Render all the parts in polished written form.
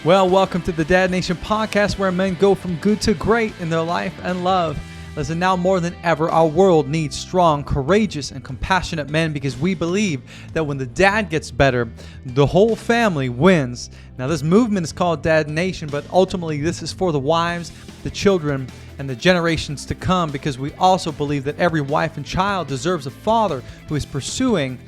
Well, welcome to the Dad Nation podcast, where men go from good to great in their life and love. Listen, now more than ever, our world needs strong, courageous, and compassionate men, because we believe that when the dad gets better, the whole family wins. Now, this movement is called Dad Nation, but ultimately this is for the wives, the children, and the generations to come, because we also believe that every wife and child deserves a father who is pursuing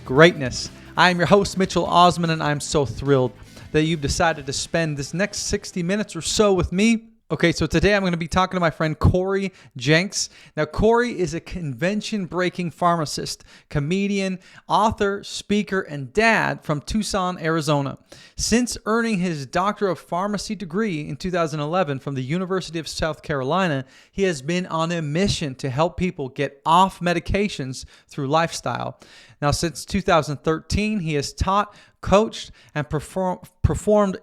greatness. I am your host, Mitchell Osman, and I'm so thrilled that you've decided to spend this next 60 minutes or so with me. Okay, so today I'm going to be talking to my friend Cory Jenks. Now, Cory is a convention-breaking pharmacist, comedian, author, speaker, and dad from Tucson, Arizona. Since earning his Doctor of Pharmacy degree in 2011 from the University of South Carolina, he has been on a mission to help people get off medications through lifestyle. Now, since 2013, he has taught, coached, and performed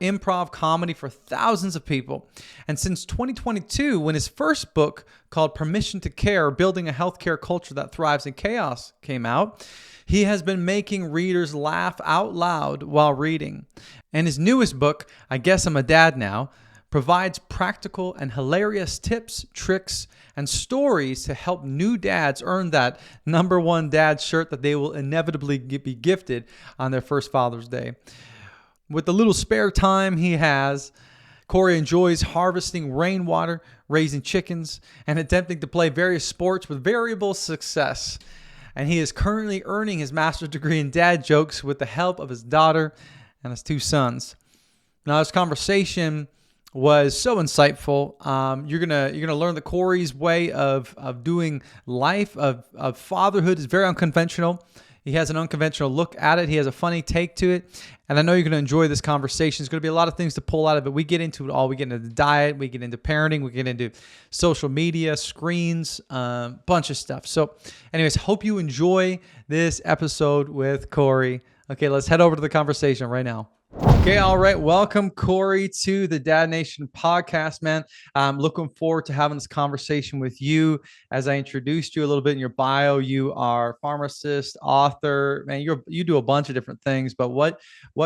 improv comedy for thousands of people. And since 2022, when his first book called Permission to Care, Building a Healthcare Culture That Thrives in Chaos came out, he has been making readers laugh out loud while reading. And his newest book, I Guess I'm a Dad Now, provides practical and hilarious tips, tricks, and stories to help new dads earn that #1 dad shirt that they will inevitably be gifted on their first Father's Day. With the little spare time he has, Cory enjoys harvesting rainwater, raising chickens, and attempting to play various sports with variable success. And he is currently earning his master's degree in dad jokes with the help of his daughter and his 2 sons. Now, this conversation was so insightful. You're gonna learn that Cory's way of doing life, of fatherhood, is very unconventional. He has an unconventional look at it. He has a funny take to it. And I know you're going to enjoy this conversation. There's going to be a lot of things to pull out of it. We get into it all. We get into the diet. We get into parenting. We get into social media, screens, bunch of stuff. So anyways, hope you enjoy this episode with Cory. Okay, let's head over to the conversation right now. Okay, all right. Welcome, Cory, to the Dad Nation podcast, man. I'm looking forward to having this conversation with you. As I introduced you a little bit in your bio, you are a pharmacist, author, man. You do a bunch of different things, but what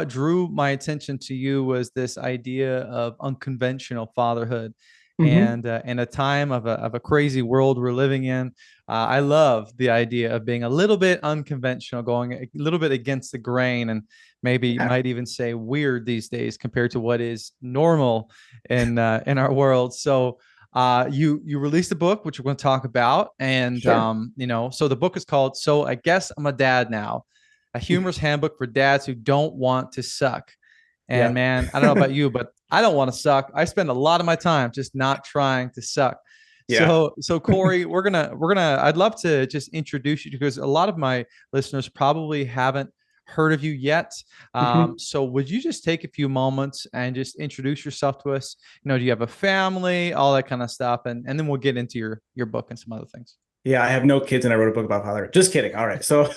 drew my attention to you was this idea of unconventional fatherhood. And in a time of a crazy world we're living in, I love the idea of being a little bit unconventional, going a little bit against the grain, and maybe you might even say weird these days compared to what is normal in our world. So you released a book, which we're going to talk about, and Sure. so the book is called "So I Guess I'm a Dad Now," a humorous handbook for dads who don't want to suck. And Yeah. man, I don't know about you, but I don't want to suck. I spend a lot of my time just not trying to suck. Yeah. So Cory, I'd love to just introduce you, because a lot of my listeners probably haven't heard of you yet. Mhm. So would you just take a few moments and just introduce yourself to us? Do you have a family, all that kind of stuff, and then we'll get into your book and some other things. Yeah, I have no kids and I wrote a book about fatherhood. Just kidding. All right. So,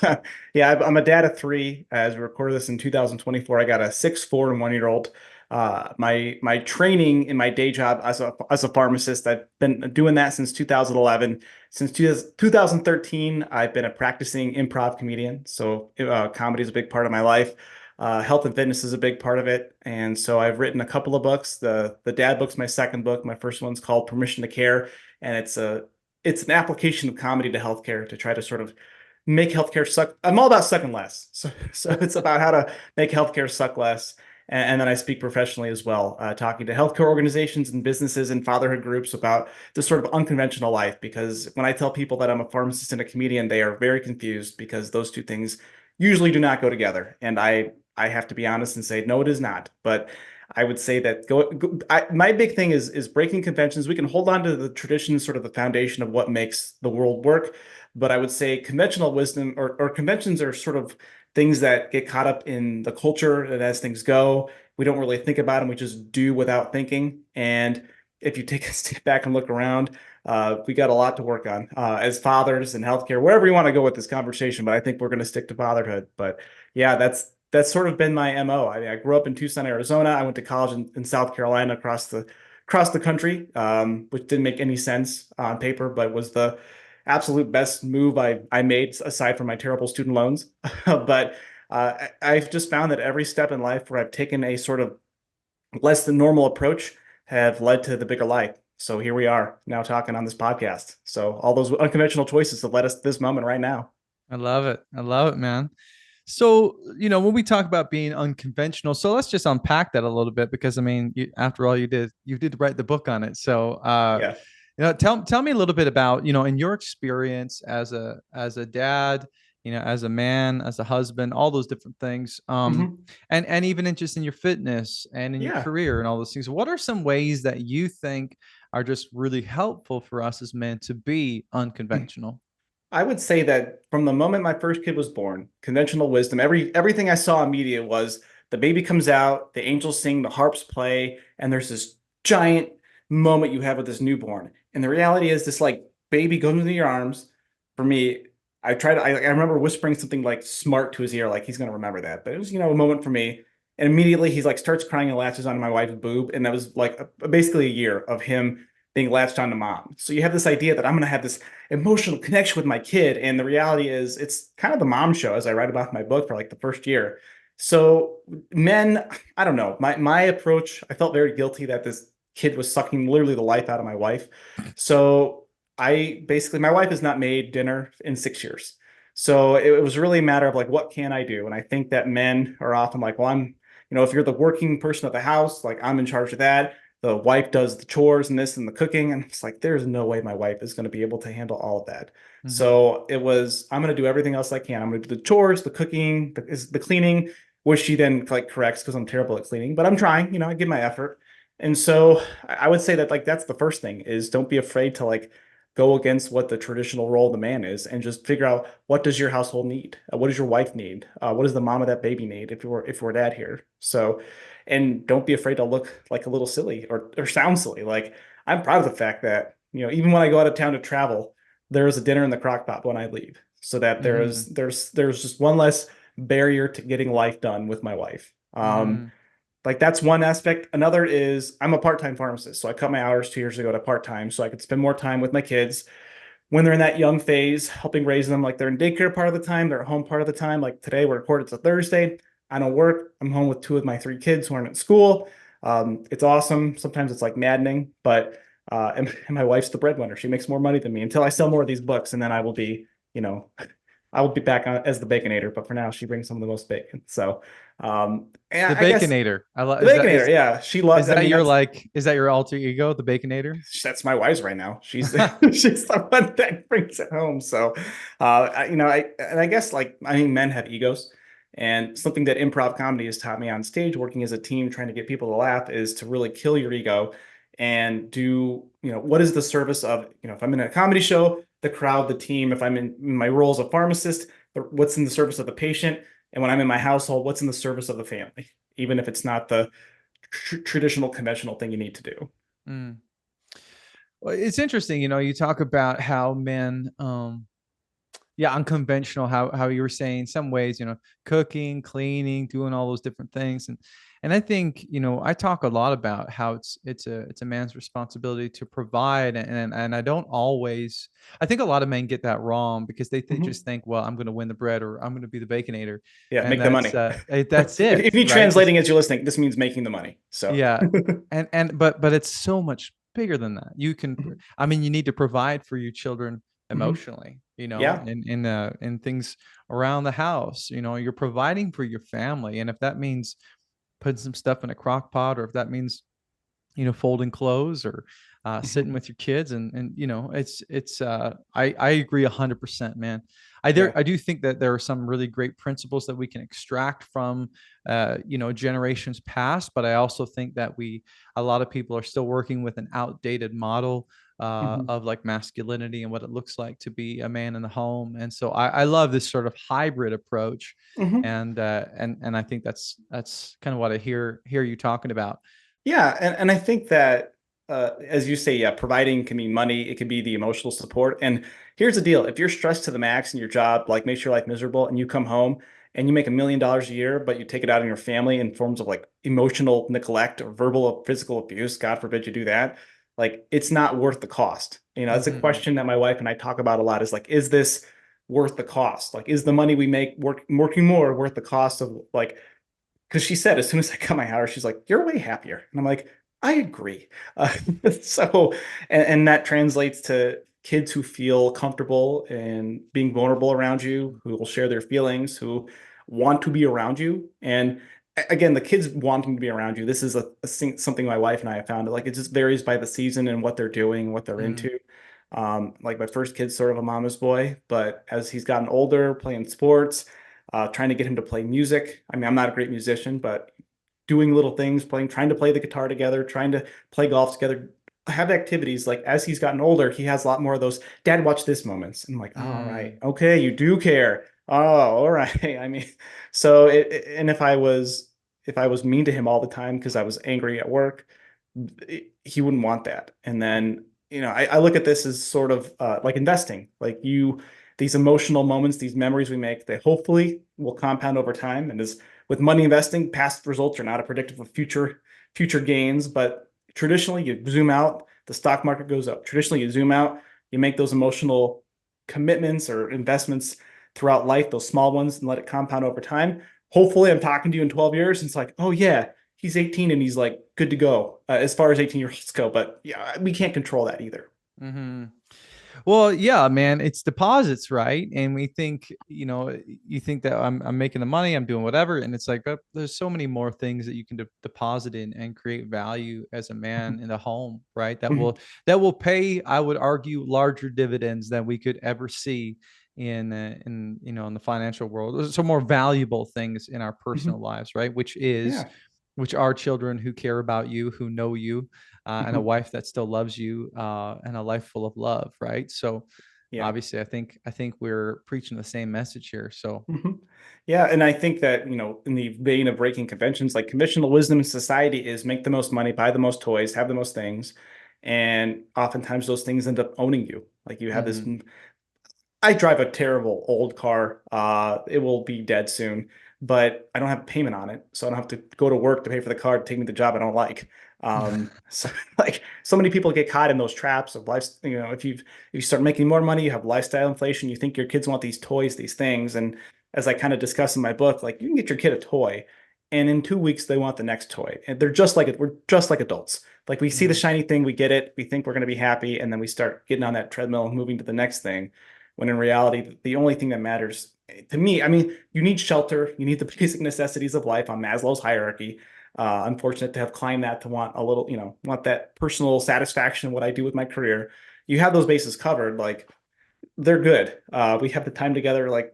yeah, I'm a dad of 3. As we recorded this in 2024, I got a 6, 4, and 1-year-old. My training in my day job as a pharmacist, I've been doing that since 2011. Since 2013, I've been a practicing improv comedian. So, comedy is a big part of my life. Health and fitness is a big part of it. And so I've written a couple of books. The dad book's my second book. My first one's called Permission to Care, and it's an application of comedy to healthcare to try to sort of make healthcare suck. I'm all about sucking less. So it's about how to make healthcare suck less. And then I speak professionally as well, talking to healthcare organizations and businesses and fatherhood groups about this sort of unconventional life. Because when I tell people that I'm a pharmacist and a comedian, they are very confused, because those two things usually do not go together. And I have to be honest and say, no, it is not. But I would say that my big thing is breaking conventions. We can hold on to the tradition, sort of the foundation of what makes the world work. But I would say conventional wisdom or conventions are sort of things that get caught up in the culture, and as things go, we don't really think about them. We just do without thinking. And if you take a step back and look around, we got a lot to work on as fathers and healthcare, wherever you want to go with this conversation. But I think we're going to stick to fatherhood. But yeah, that's sort of been my MO. I mean, I grew up in Tucson, Arizona. I went to college in South Carolina, across the country, which didn't make any sense on paper, but was the absolute best move I made, aside from my terrible student loans. But I've just found that every step in life where I've taken a sort of less than normal approach have led to the bigger life. So here we are now talking on this podcast. So all those unconventional choices have led us to this moment right now. I love it. I love it, man. So, when we talk about being unconventional, so let's just unpack that a little bit because I mean, after all, you did write the book on it. So, Yeah. tell me a little bit about, in your experience as a dad, as a man, as a husband, all those different things. Hmm. And even just in your fitness and in your Yeah. career and all those things. What are some ways that you think are just really helpful for us as men to be unconventional? I would say that from the moment my first kid was born, conventional wisdom, everything I saw in media was the baby comes out, the angels sing, the harps play, and there's this giant moment you have with this newborn. And the reality is this like baby goes into your arms. For me, I remember whispering something like smart to his ear, like he's gonna remember that. But it was, a moment for me. And immediately he's like starts crying and latches onto my wife's boob. And that was like basically a year of him being latched onto mom. So you have this idea that I'm gonna have this emotional connection with my kid. And the reality is it's kind of the mom show as I write about in my book for like the first year. So men, I don't know. My approach, I felt very guilty that this kid was sucking literally the life out of my wife. So my wife has not made dinner in 6 years. So it was really a matter of like, what can I do? And I think that men are often like, well, if you're the working person of the house, like I'm in charge of that. The wife does the chores and this and the cooking. And it's like, there's no way my wife is going to be able to handle all of that. Mm-hmm. So I'm going to do everything else I can. I'm going to do the chores, the cooking, the cleaning, which she then like corrects because I'm terrible at cleaning, but I'm trying, I give my effort. And so I would say that like, that's the first thing is don't be afraid to like go against what the traditional role of the man is and just figure out what does your household need? What does your wife need? What does the mom of that baby need if we're dad here? So, and don't be afraid to look like a little silly or sound silly. Like I'm proud of the fact that, even when I go out of town to travel, there is a dinner in the crock pot when I leave. So that Mm-hmm. there's just one less barrier to getting life done with my wife. Mm-hmm. Like that's one aspect. Another is I'm a part-time pharmacist. So I cut my hours 2 years ago to part-time so I could spend more time with my kids when they're in that young phase, helping raise them. Like they're in daycare part of the time, they're at home part of the time. Like today, we're recorded, it's a Thursday. I don't work. I'm home with two of my three kids who aren't at school. It's awesome. Sometimes it's like maddening, but and my wife's the breadwinner. She makes more money than me until I sell more of these books, and then I will be, I will be back on as the baconator. But for now, she brings some of the most bacon. So, and The I guess Baconator. I love. the baconator, yeah, she loves. Is I that mean, your like? Is that your alter ego, the Baconator? that's my wife's right now. She's she's the one that brings it home. So, I guess like I think men have egos, and something that improv comedy has taught me on stage, working as a team, trying to get people to laugh, is to really kill your ego and do what is the service of if I'm in a comedy show, the crowd, the team. If I'm in my role as a pharmacist, what's in the service of the patient, and when I'm in my household, what's in the service of the family, even if it's not the traditional conventional thing you need to do. Mm. Well, it's interesting. You talk about how men, yeah, unconventional. How you were saying some ways, cooking, cleaning, doing all those different things, and I think I talk a lot about how it's a man's responsibility to provide, and I don't always. I think a lot of men get that wrong because they just Mhm. think, well, I'm going to win the bread or I'm going to be the baconator, Yeah, and make the money. that's it, If you right? Just translating as you're listening, this means making the money. So, yeah, but it's so much bigger than that. I mean, you need to provide for your children Mhm. emotionally, Yeah. in things around the house. You're providing for your family, and if that means putting some stuff in a crock pot, or if that means folding clothes or sitting Mhm. with your kids and I agree 100%, man. Yeah. I do think that there are some really great principles that we can extract from generations past, but I also think that a lot of people are still working with an outdated model Mhm. of like masculinity and what it looks like to be a man in the home. And so I love this sort of hybrid approach, Mhm. and I think that's kind of what I hear you talking about. Yeah, and I think that as you say, yeah, providing can mean money. It could be the emotional support. And here's the deal: if you're stressed to the max in your job, like makes your life miserable, and you come home and you make $1 million a year, but you take it out on your family in forms of like emotional neglect or verbal or physical abuse, God forbid you do that, like it's not worth the cost. That's a Hmm. question that my wife and I talk about a lot is like, is this worth the cost? Like, is the money we make working more worth the cost of like because she said as soon as I cut my hair, she's like, "You're way happier," and I'm like, "I agree." Uh, so, and that translates to kids who feel comfortable and being vulnerable around you, who will share their feelings, who want to be around you. And again, the kids wanting to be around you. This is something my wife and I have found. Like it just varies by the season and what they're doing, what they're Mm, into. Like my first kid's sort of a mama's boy, but as he's gotten older, playing sports, trying to get him to play music. I mean, I'm not a great musician, but doing little things, trying to play the guitar together, trying to play golf together, have activities. Like as he's gotten older, he has a lot more of those dad watch this moments. And I'm like, oh, all right, mm, okay, you do care. Oh, all right. I mean, so and if I was mean to him all the time because I was angry at work, he wouldn't want that. And then, I look at this as sort of like investing. Like these emotional moments, these memories we make, they hopefully will compound over time. And as with money investing, past results are not a predictive of future gains, but traditionally you zoom out, the stock market goes up. Traditionally you zoom out, you make those emotional commitments or investments throughout life, those small ones, and let it compound over time. Hopefully I'm talking to you in 12 years and it's like, oh yeah, he's 18 and he's like good to go as far as 18-year-olds go. But yeah, we can't control that either. mm-hmm. Well, yeah, man, it's deposits, right? And we think, you think that I'm making the money, I'm doing whatever, and it's like, but there's so many more things that you can deposit in and create value as a man in the home, right? That will pay, I would argue, larger dividends than we could ever see in the financial world. There's some more valuable things in our personal lives, right? Yeah. Which are children who care about you, who know you, and a Mhm. wife that still loves you, and a life full of love, right? So Yeah. obviously, I think we're preaching the same message here. So Mhm. Yeah, and I think that, in the vein of breaking conventions, like conventional wisdom in society is make the most money, buy the most toys, have the most things. And oftentimes those things end up owning you. Like you have this. mhm. I drive a terrible old car. It will be dead soon, but I don't have a payment on it, so I don't have to go to work to pay for the car to take me to the job I don't like. So like so many people get caught in those traps of life. If you start making more money, you have lifestyle inflation. You think your kids want these toys, these things, and as I kind of discuss in my book, like you can get your kid a toy, and in 2 weeks they want the next toy, and they're just like it. We're just like adults. Like we see the Mm, shiny thing, we get it, we think we're going to be happy, and then we start getting on that treadmill, moving to the next thing when in reality, the only thing that matters to me, I mean, you need shelter, you need the basic necessities of life on Maslow's hierarchy. Unfortunate to have climbed that to want a little, want that personal satisfaction in what I do with my career. You have those bases covered, like they're good. We have the time together, like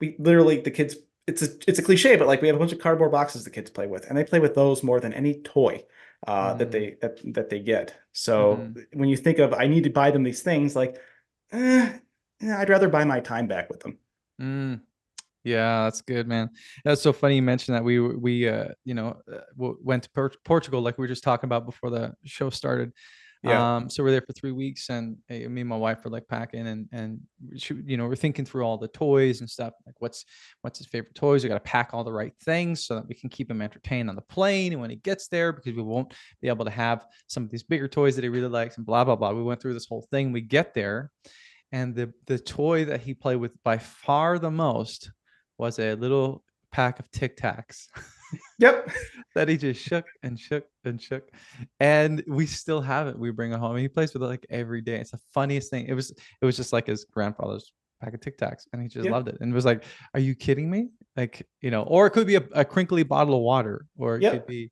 we literally the kids. It's a cliche, but like we have a bunch of cardboard boxes the kids play with, and they play with those more than any toy that mhm, they get. So mhm. when you think of I need to buy them these things, like eh, I'd rather buy my time back with them. Mm. Yeah, that's good, man. That's so funny you mentioned that went to Portugal like we were just talking about before the show started. Yeah. So we're there for 3 weeks, and me and my wife were like packing, and we're thinking through all the toys and stuff. Like, what's his favorite toys? We got to pack all the right things so that we can keep him entertained on the plane and when he gets there, because we won't be able to have some of these bigger toys that he really likes, and blah blah blah. We went through this whole thing. We get there, and the toy that he played with by far the most was a little pack of Tic Tacs Yep. that he just shook and shook and shook. And we still have it. We bring it home. He plays with it like every day. It's the funniest thing. It was just like his grandfather's pack of Tic Tacs, and he just Yep. loved it. And it was like, are you kidding me? Like, or it could be a crinkly bottle of water, or it could Yep. be,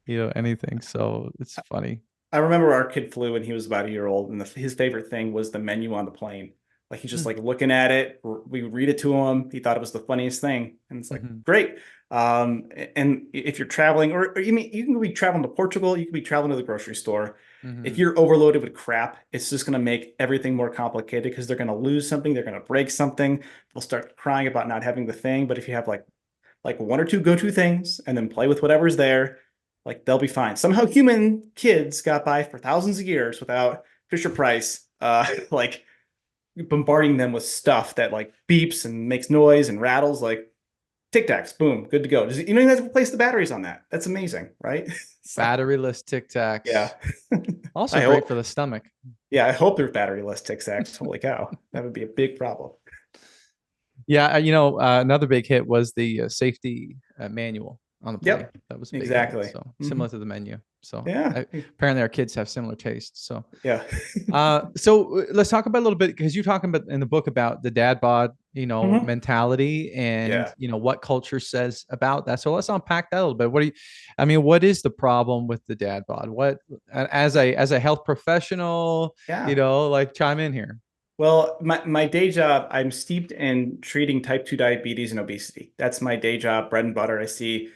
anything. So it's funny. I remember our kid flew when he was about a year old, and his favorite thing was the menu on the plane. Like he's just Mm. like looking at it. We would read it to him. He thought it was the funniest thing, and it's like Mhm. great. And if you're traveling, or you can be traveling to Portugal, you can be traveling to the grocery store. If Mhm. you're overloaded with crap, it's just going to make everything more complicated because they're going to lose something, they're going to break something. They'll start crying about not having the thing. But if you have like one or two go-to things and then play with whatever's there, like they'll be fine. Somehow human kids got by for thousands of years without Fisher Price like bombarding them with stuff that like beeps and makes noise and rattles like Tic Tacs, boom, good to go. You don't even have to replace the batteries on that. That's amazing, right? It's like, Batteryless Tic yeah. Tacs. Also I great hope, for the stomach. yeah, I hope there's batteryless Tic Tacs. Holy cow, that would be a big problem. Yeah, another big hit was the safety manual. on the plate. Yep. That was a big hit. Exactly. So Hmm. similar to the menu. So Yeah. apparently our kids have similar tastes. So Yeah. let's talk about a little bit because you're talking about in the book about the dad bod, Hmm. mentality and Yeah. what culture says about that. So let's unpack that a little bit. I mean, what is the problem with the dad bod? What as a health professional, Yeah. like chime in here. Well, my day job, I'm steeped in treating type 2 diabetes and obesity. That's my day job, bread and butter. I see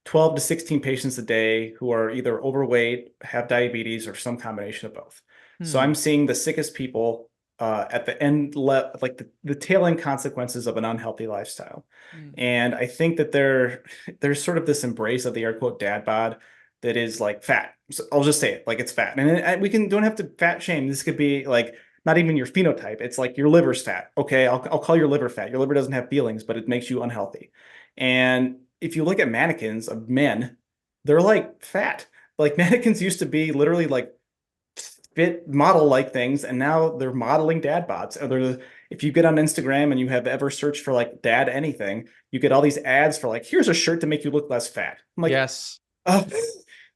12 to 16 patients a day who are either overweight, have diabetes, or some combination of both. So Hmm. I'm seeing the sickest people at the end, like the tail end consequences of an unhealthy lifestyle. Hmm. And I think that there's sort of this embrace of the air quote dad bod that is like fat. So I'll just say it like it's fat. And we don't have to fat shame. This could be like not even your phenotype. It's like your liver's fat. Okay, I'll call your liver fat. Your liver doesn't have feelings, but it makes you unhealthy. And if you look at mannequins of men, they're like fat. Like mannequins used to be literally like fit model like things, and now they're modeling dad bots. Or if you get on Instagram and you have ever searched for like dad anything, you get all these ads for like, here's a shirt to make you look less fat. I'm like, Yes. oh,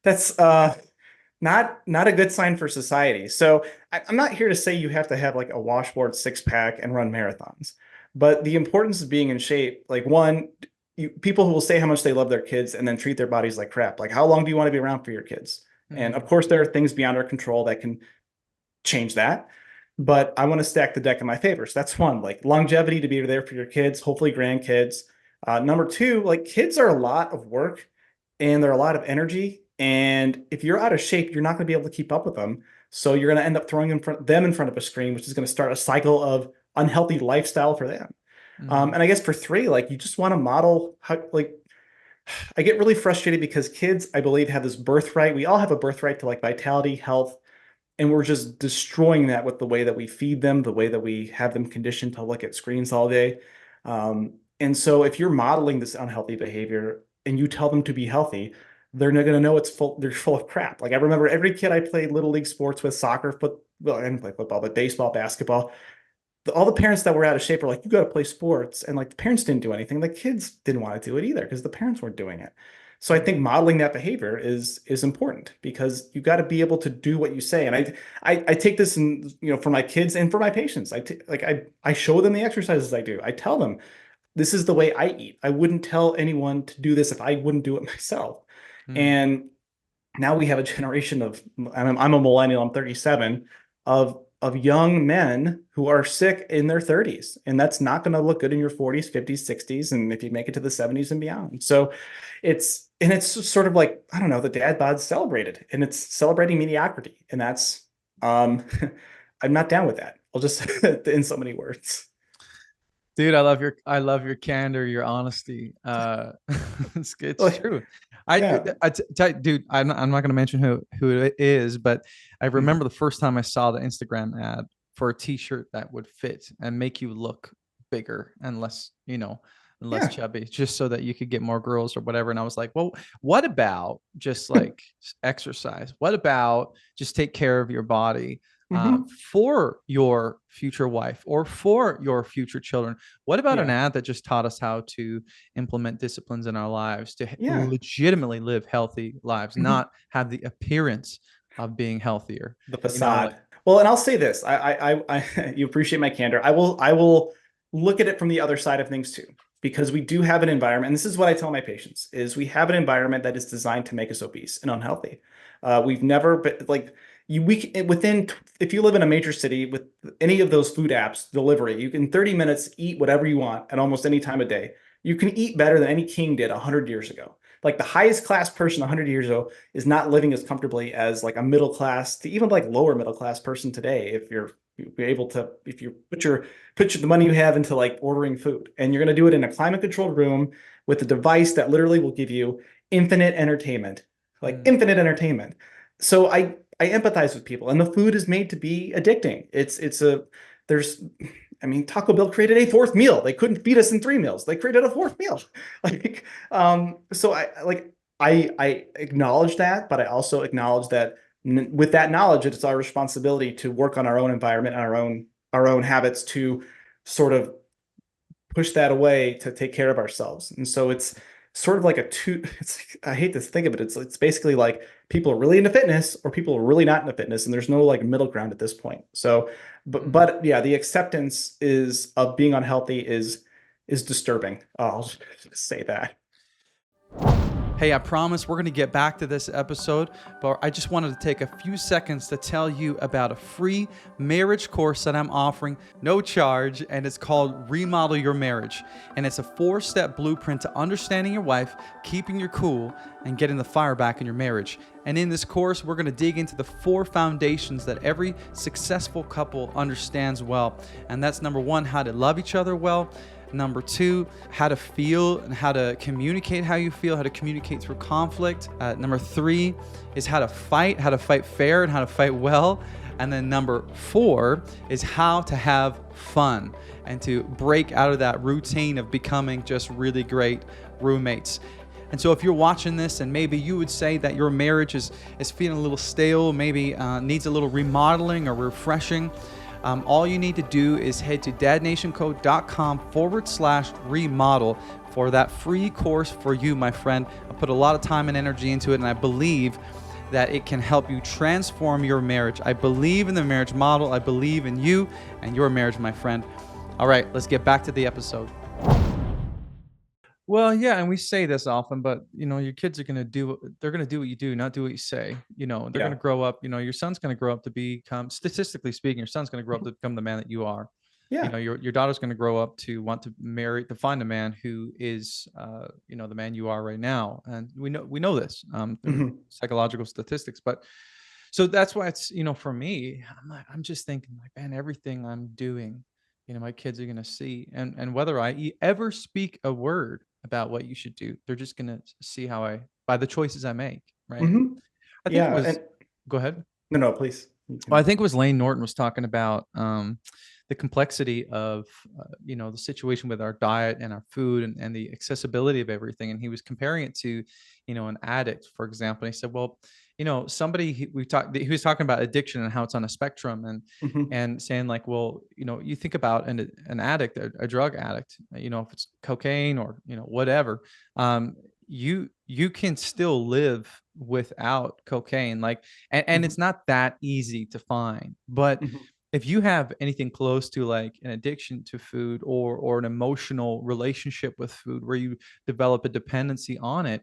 that's not a good sign for society. So I'm not here to say you have to have like a washboard six pack and run marathons, but the importance of being in shape, like one, people who will say how much they love their kids and then treat their bodies like crap. Like how long do you want to be around for your kids? And of Hmm. course, there are things beyond our control that can change that. But I want to stack the deck in my favor. So that's one, like longevity to be there for your kids, hopefully grandkids. Number two, like kids are a lot of work and they're a lot of energy. And if you're out of shape, you're not going to be able to keep up with them. So you're going to end up throwing them in front of a screen, which is going to start a cycle of unhealthy lifestyle for them. Hmm. And I guess for three, like you just want to model how, like, I get really frustrated because kids, I believe, have this birthright. We all have a birthright to like vitality, health, and we're just destroying that with the way that we feed them, the way that we have them conditioned to look at screens all day. And so if you're modeling this unhealthy behavior and you tell them to be healthy, they're not going to know they're full of crap. Like I remember every kid I played little league sports with, soccer, well, I didn't play football, but baseball, basketball. All the parents that were out of shape were like, you got to play sports. And like the parents didn't do anything. The kids didn't want to do it either because the parents weren't doing it. So I think modeling that behavior is important because you got to be able to do what you say. And I take this in, for my kids and for my patients. I show them the exercises I do. I tell them this is the way I eat. I wouldn't tell anyone to do this if I wouldn't do it myself. Hmm. And now we have a generation of I'm a millennial, I'm 37, of young men who are sick in their 30s, and that's not going to look good in your 40s, 50s, 60s, and if you make it to the 70s and beyond. So it's sort of like, I don't know, the dad bod's celebrated, and it's celebrating mediocrity, and that's um I'm not down with that. I'll just in so many words. Dude, I love your candor, your honesty. It's Like, true. yeah. Dude, I'm not going to mention who it is, but I remember the first time I saw the Instagram ad for a T-shirt that would fit and make you look bigger and less, and less Yeah. chubby, just so that you could get more girls or whatever. And I was like, well, what about just like exercise? What about just take care of your body? Hmm. For your future wife or for your future children? What about an Yeah. ad that just taught us how to implement disciplines in our lives to Yeah. legitimately live healthy lives, Mhm. not have the appearance of being healthier? The Like, facade. Well, and I'll say this: you appreciate my candor. I will look at it from the other side of things too, because we do have an environment. And this is what I tell my patients: is we have an environment that is designed to make us obese and unhealthy. We've never been like within if you live in a major city with any of those food apps delivery, you can 30 minutes eat whatever you want at almost any time of day. You can eat better than any king did 100 years ago. Like the highest class person 100 years ago is not living as comfortably as like a middle class to even like lower middle class person today. If you're able to, if you put the money you have into like ordering food, and you're going to do it in a climate controlled room with a device that literally will give you infinite entertainment, like mm, infinite entertainment. So I empathize with people, and the food is made to be addicting. There's I mean, Taco Bell created a fourth meal. They couldn't feed us in three meals. They created a fourth meal. Like, so I acknowledge that, but I also acknowledge that with that knowledge, it's our responsibility to work on our own environment and our own habits to sort of push that away to take care of ourselves. And so sort of like a two, it's, I hate to think of it. It's basically like people are really into fitness or people are really not into fitness, and there's no like middle ground at this point. So, Mhm. but yeah, the acceptance is of being unhealthy is disturbing. I'll just say that. Hey, I promise we're going to get back to this episode, but I just wanted to take a few seconds to tell you about a free marriage course that I'm offering, no charge, and it's called Remodel Your Marriage. And it's a 4-step blueprint to understanding your wife, keeping your cool, and getting the fire back in your marriage. And in this course, we're going to dig into the 4 foundations that every successful couple understands well. And that's number 1, how to love each other well. Number 2, how to feel and how to communicate how you feel, how to communicate through conflict. Number 3 is how to fight fair and how to fight well. And then number 4 is how to have fun and to break out of that routine of becoming just really great roommates. And so if you're watching this and maybe you would say that your marriage is feeling a little stale, maybe needs a little remodeling or refreshing, all you need to do is head to dadnationco.com/remodel for that free course for you, my friend. I put a lot of time and energy into it, and I believe that it can help you transform your marriage. I believe in the marriage model. I believe in you and your marriage, my friend. All right, let's get back to the episode. Well, yeah, and we say this often, but your kids are they're gonna do what you do, not do what you say. They're gonna Yeah. grow up, your son's gonna grow up to become, statistically speaking, your son's gonna grow up to become the man that you are. Yeah. Your daughter's gonna grow up to want to find a man who is the man you are right now. And we know this through Mhm. psychological statistics. But so that's why it's, for me, I'm just thinking like, man, everything I'm doing, my kids are going to see. And whether I ever speak a word about what you should do, they're just going to see by the choices I make. Right. Mhm. I think it Yeah. was, And go ahead. no, no, please. You Well, I can. think it was Lane Norton was talking about the complexity of the situation with our diet and our food and the accessibility of everything, and he was comparing it to an addict, for example. And he said, well, somebody he was talking about addiction and how it's on a spectrum, Mhm. and saying like, well, you think about an addict, a drug addict, if it's cocaine or whatever, um, you can still live without cocaine, like, and Mhm. it's not that easy to find. But Mhm. if you have anything close to like an addiction to food or an emotional relationship with food where you develop a dependency on it,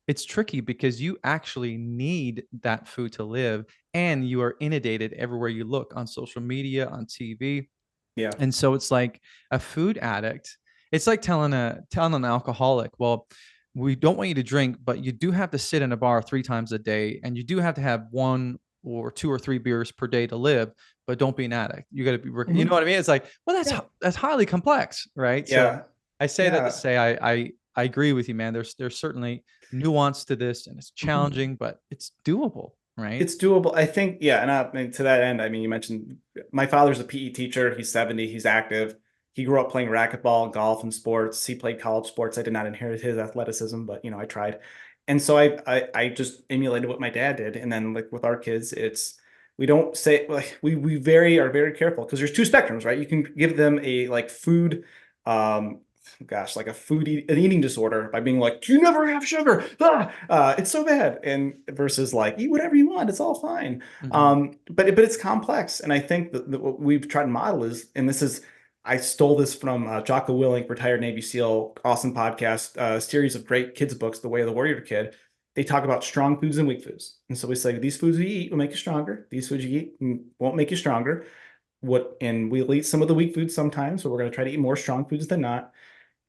it's tricky because you actually need that food to live, and you are inundated everywhere you look, on social media, on TV. Yeah. And so it's like a food addict. It's like telling an alcoholic, well, we don't want you to drink, but you do have to sit in a bar 3 times a day, and you do have to have 1 or 2 or 3 beers per day to live, but don't be an addict. You got to be, you know Mhm. what I mean? It's like, well, Yeah. that's highly complex, right? So Yeah. I say that to Yeah. say I agree with you, man. There's certainly nuance to this, and it's Mhm. challenging, but it's doable, right? It's doable. I think, yeah. And to that end, I mean, you mentioned my father's a PE teacher. He's 70. He's active. He grew up playing racquetball, golf, and sports. He played college sports. I did not inherit his athleticism, but I tried. And so I just emulated what my dad did. And then like with our kids, we don't say like we are very careful because there's 2 spectrums, right? You can give them a like food, um, gosh, like an eating disorder by being like, you never have sugar. Ah! It's so bad. And versus like, eat whatever you want. It's all fine. Hmm. But it's complex. And I think that what we've tried to model is, and this is, I stole this from Jocko Willink, retired Navy SEAL, awesome podcast, series of great kids books, The Way of the Warrior Kid. They talk about strong foods and weak foods. And so we say, these foods you eat will make you stronger. These foods you eat won't make you stronger. And we'll eat some of the weak foods sometimes, but we're going to try to eat more strong foods than not.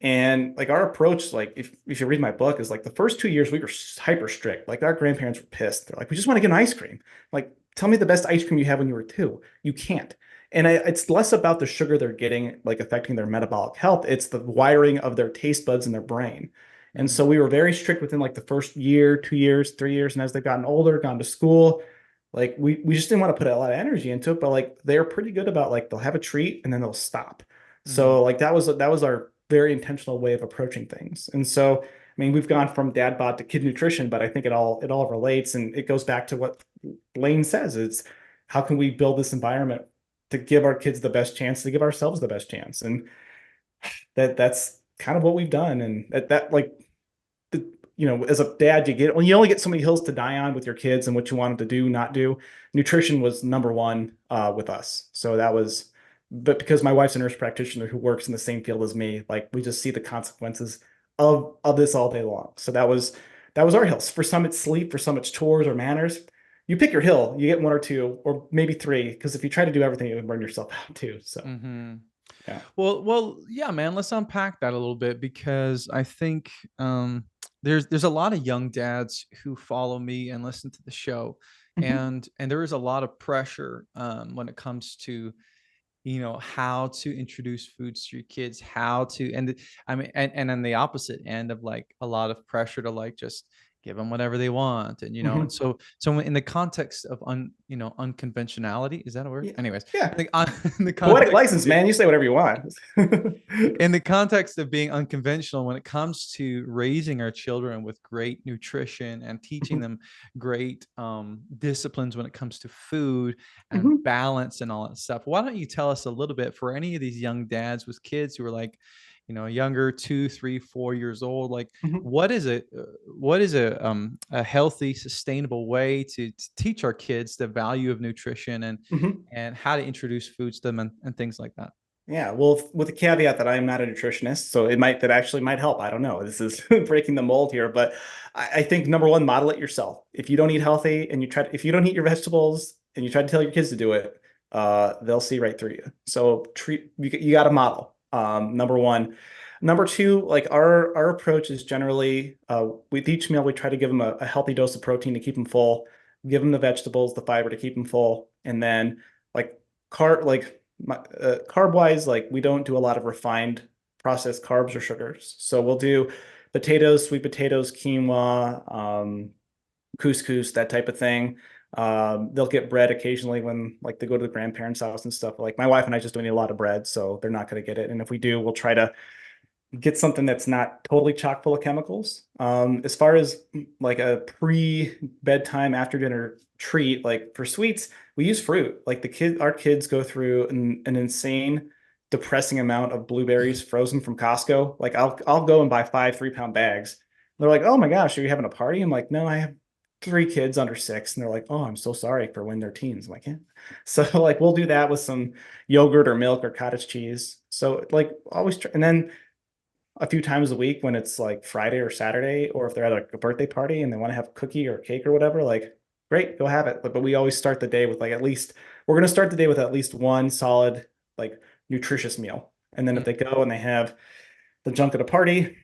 And like our approach, like if you read my book, is like the first 2 years we were hyper strict. Like our grandparents were pissed. They're like, we just want to get an ice cream. Like, tell me the best ice cream you had when you were 2. You can't. And it's less about the sugar they're getting, like affecting their metabolic health. It's the wiring of their taste buds in their brain. And Hmm. so we were very strict within like the first year, 2 years, 3 years. And as they've gotten older, gone to school, like we just didn't want to put a lot of energy into it. But like they're pretty good about like they'll have a treat and then they'll stop. Hmm. So like that was our very intentional way of approaching things. And so, I mean, we've gone from dad bod to kid nutrition, but I think it all relates, and it goes back to what Lane says. It's how can we build this environment to give our kids the best chance, to give ourselves the best chance, and that's kind of what we've done. And that like as a dad, you only get so many hills to die on with your kids and what you want them to do, not do. Nutrition was number one with us. So but because my wife's a nurse practitioner who works in the same field as me, like we just see the consequences of this all day long. So that was our hills. For some, it's sleep. For some, it's chores or manners. You pick your hill. You get one or two, or maybe three, because if you try to do everything, you burn yourself out too. So Mm-hmm. yeah. Yeah, man. Let's unpack that a little bit because I think there's a lot of young dads who follow me and listen to the show, Mhm, and there is a lot of pressure when it comes to how to introduce foods to your kids, how to I mean, and then the opposite end of like a lot of pressure to like just give them whatever they want, and and mhm. so in the context of unconventionality, is that a word? Yeah. Anyways, Yeah. in the Poetic context of license, man. You say whatever you want. in the context of being unconventional when it comes to raising our children with great nutrition and teaching them great disciplines when it comes to food and Mhm, balance and all that stuff, why don't you tell us a little bit for any of these young dads with kids who are like younger, 2, 3, 4 years old, like mhm, what is a healthy, sustainable way to teach our kids the value of nutrition mhm. and how to introduce foods to them and things like that. Yeah, well, with the caveat that I am not a nutritionist, so that actually might help. I don't know. This is breaking the mold here, but I think number one, model it yourself. If you don't eat healthy and if you don't eat your vegetables and you try to tell your kids to do it, they'll see right through you. So you got to model. Number one. Number two, like our approach is generally with each meal we try to give them a healthy dose of protein to keep them full, give them the vegetables, the fiber to keep them full, and then like carb wise, like we don't do a lot of refined processed carbs or sugars. So we'll do potatoes, sweet potatoes, quinoa, couscous, that type of thing. They'll get bread occasionally when like they go to the grandparents' house and stuff. Like my wife and I just don't eat a lot of bread, so they're not going to get it. And if we do, we'll try to get something that's not totally chock full of chemicals. As far as like a pre-bedtime after dinner treat, like for sweets, we use fruit. Like our kids go through an insane, depressing amount of blueberries frozen from Costco. Like I'll go and buy 5 3-pound bags. They're like, "Oh my gosh, are you having a party?" I'm like, "No, I have 3 kids under 6." And they're like, "Oh, I'm so sorry for when they're teens." I'm like, "Yeah." So like we'll do that with some yogurt or milk or cottage cheese. So like always try, and then a few times a week when it's like Friday or Saturday, or if they're at like a birthday party and they want to have a cookie or cake or whatever, like great, go have it. But we always start the day with like we're going to start the day with at least one solid, like nutritious meal. And then if they go and they have the junk at a party,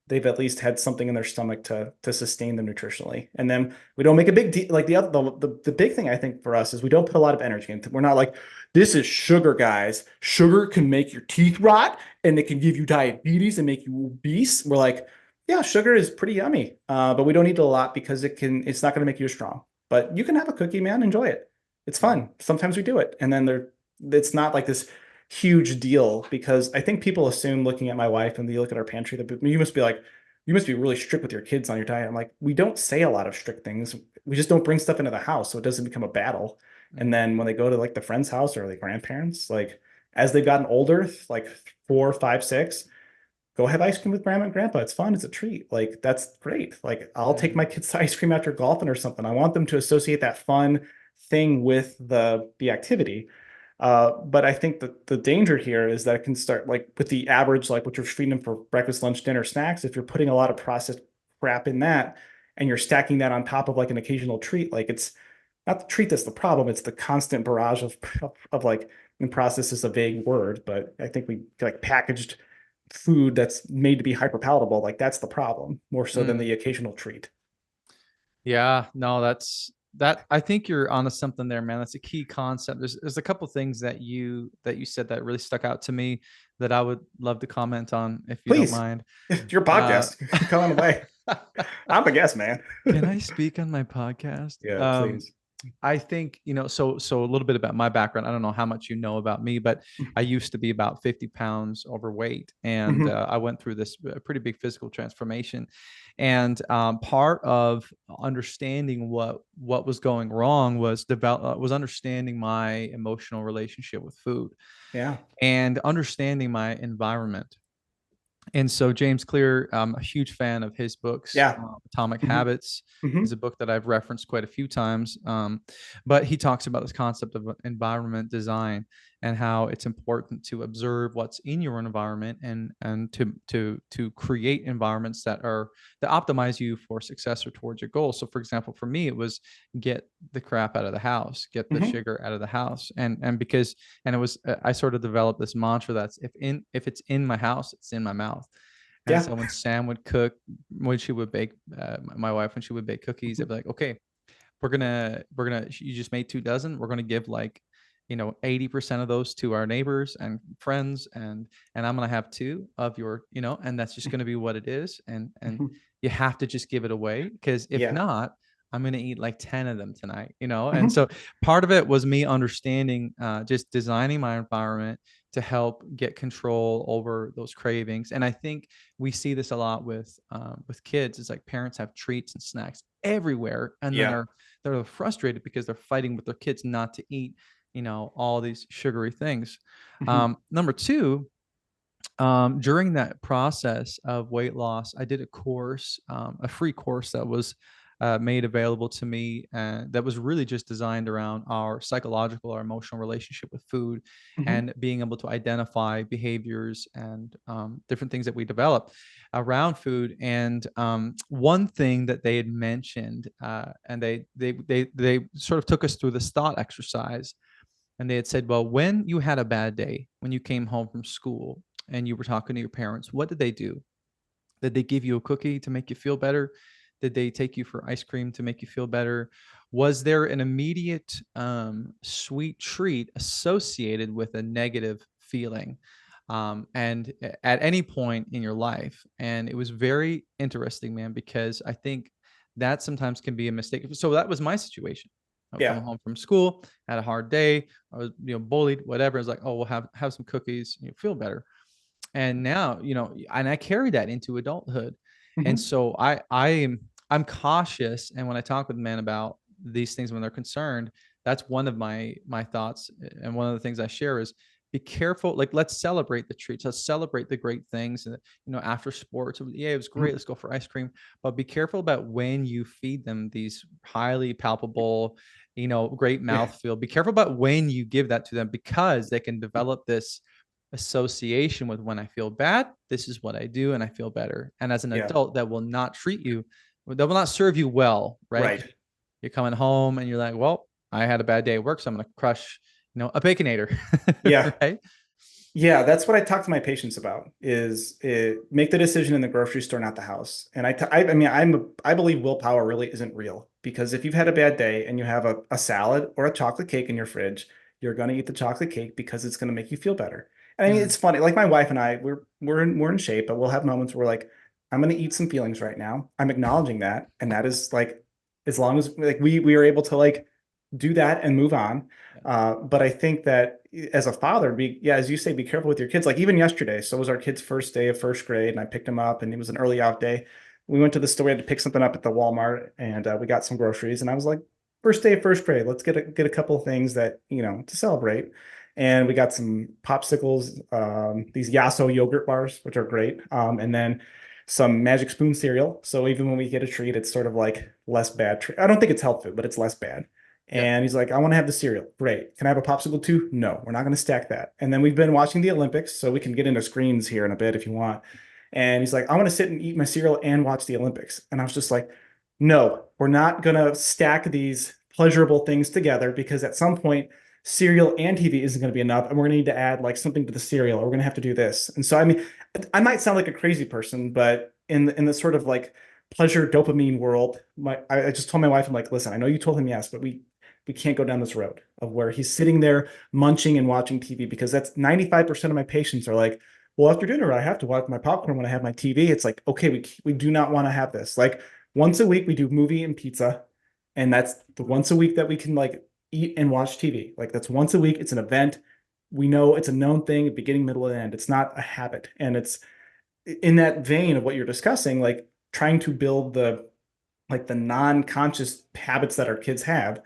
they've at least had something in their stomach to sustain them nutritionally. And then we don't make a big deal. Like the big thing I think for us is we don't put a lot of energy into. We're not like, this is sugar, guys. Sugar can make your teeth rot and it can give you diabetes and make you obese. We're like, yeah, sugar is pretty yummy, but we don't eat a lot because it's not going to make you strong. But you can have a cookie, man. Enjoy it. It's fun. Sometimes we do it, and then it's not like this huge deal because I think people assume looking at my wife and they look at our pantry that you must be really strict with your kids on your diet. I'm like, we don't say a lot of strict things. We just don't bring stuff into the house so it doesn't become a battle. And then when they go to like the friend's house or like grandparents, like as they've gotten older, like 4, 5, 6, go have ice cream with grandma and grandpa. It's fun. It's a treat. Like that's great. Like I'll take my kids to ice cream after golfing or something. I want them to associate that fun thing with the activity. But I think that the danger here is that it can start like with the average, like what you're feeding them for breakfast, lunch, dinner, snacks. If you're putting a lot of processed crap in that and you're stacking that on top of like an occasional treat, like it's not the treat that's the problem. It's the constant barrage of like, and process is a vague word, but I think we like packaged food that's made to be hyper palatable. Like that's the problem more so than Mm. the occasional treat. Yeah, no, that I think you're onto something there, man. That's a key concept. There's a couple things that you said that really stuck out to me that I would love to comment on if you don't Please, mind. your Uh, podcast, come on away. I'm a guest, man. can I speak on my podcast? Yeah, please. I think, so a little bit about my background. I don't know how much you know about me, but I used to be about 50 pounds overweight. And Mhm. I went through this pretty big physical transformation. And part of understanding what was going wrong was understanding my emotional relationship with food Yeah. and understanding my environment. And so James Clear, I'm a huge fan of his books. Yeah. Atomic Hmm. Habits is Hmm. a book that I've referenced quite a few times. But he talks about this concept of environment design and how it's important to observe what's in your environment and to create environments that optimize you for success or towards your goals. So, for example, for me, it was get the crap out of the house, get the Hmm. sugar out of the house, and it was I sort of developed this mantra that's if it's in my house, it's in my mouth. And Yeah. so when Sam would cook, when she would bake, my wife, when she would bake cookies, I'd be like, okay, you just made 2 dozen. We're gonna give like, 80% of those to our neighbors and friends, and I'm gonna have two of your, and that's just gonna be what it is. And Mhm. you have to just give it away because if Yeah. not, I'm gonna eat like 10 of them tonight. And Hmm. so part of it was me understanding, just designing my environment to help get control over those cravings. And I think we see this a lot with kids. It's like parents have treats and snacks everywhere, and then Yeah. they're frustrated because they're fighting with their kids not to eat, all these sugary things. Hmm. Number two, during that process of weight loss, I did a course, a free course that was made available to me, and that was really just designed around our psychological or emotional relationship with food Hmm. and being able to identify behaviors and different things that we develop around food. And one thing that they had mentioned, and they sort of took us through this thought exercise, and they had said, well, when you had a bad day, when you came home from school and you were talking to your parents, what did they do? Did they give you a cookie to make you feel better? Did they take you for ice cream to make you feel better? Was there an immediate sweet treat associated with a negative feeling? And at any point in your life. And it was very interesting, man, because I think that sometimes can be a mistake. So that was my situation. I would come Yeah. home from school, had a hard day, I was, bullied, whatever. It's like, oh, we'll have some cookies, feel better. And now, and I carry that into adulthood. And Hmm. so I'm cautious, and when I talk with men about these things when they're concerned, that's one of my thoughts. And one of the things I share is be careful. Like, let's celebrate the treats, let's celebrate the great things. And after sports, yeah, it was great, let's go for ice cream. But be careful about when you feed them these highly palpable, great Yeah. mouthfeel. Be careful about when you give that to them, because they can develop this association with, when I feel bad, this is what I do and I feel better. And as an Yeah. adult, that will not that will not serve you well, right? Right. 'Cause you're coming home and you're like, well, I had a bad day at work, so I'm going to crush, a baconator, Yeah. right? Yeah, that's what I talk to my patients about is make the decision in the grocery store, not the house. And I mean, I believe willpower really isn't real because if you've had a bad day and you have a salad or a chocolate cake in your fridge, you're going to eat the chocolate cake because it's going to make you feel better. And I mean, Mm, it's funny. Like my wife and I, we're in shape, but we'll have moments where like I'm going to eat some feelings right now. I'm acknowledging that, and that is like as long as like we are able to like do that and move on. yeah, But I think that as a father, yeah, as you say, be careful with your kids. Like even yesterday, so was our kid's first day of first grade, and I picked him up, and it was an early out day. We went to the store, we had to pick something up at the Walmart, and we got some groceries. And I was like, first day of first grade, let's get a couple of things that to celebrate. And we got some popsicles, these Yasso yogurt bars, which are great, and then some Magic Spoon cereal. So even when we get a treat, it's sort of like less bad. I don't think it's health food, but it's less bad. yeah, And he's like, I want to have the cereal. Great. Can I have a popsicle too? No, we're not going to stack that. And then we've been watching the Olympics, so we can get into screens here in a bit if you want. And he's like, I want to sit and eat my cereal and watch the Olympics. And I was just like, no, we're not going to stack these pleasurable things together because at some point, cereal and TV isn't going to be enough. And we're going to need to add like something to the cereal, or we're going to have to do this. And so, I mean, I might sound like a crazy person, but in the sort of like pleasure dopamine world, I just told my wife, I'm like, listen, I know you told him yes, but we can't go down this road of where he's sitting there munching and watching TV because that's 95% of my patients are like, well, after dinner, I have to watch my popcorn when I have my TV. It's like, okay, we do not want to have this. Like once a week, we do movie and pizza. And that's the once a week that we can like eat and watch TV. Like that's once a week. It's an event. We know it's a known thing, beginning, middle, and end. It's not a habit. And it's in that vein of what you're discussing, like trying to build the non-conscious habits that our kids have.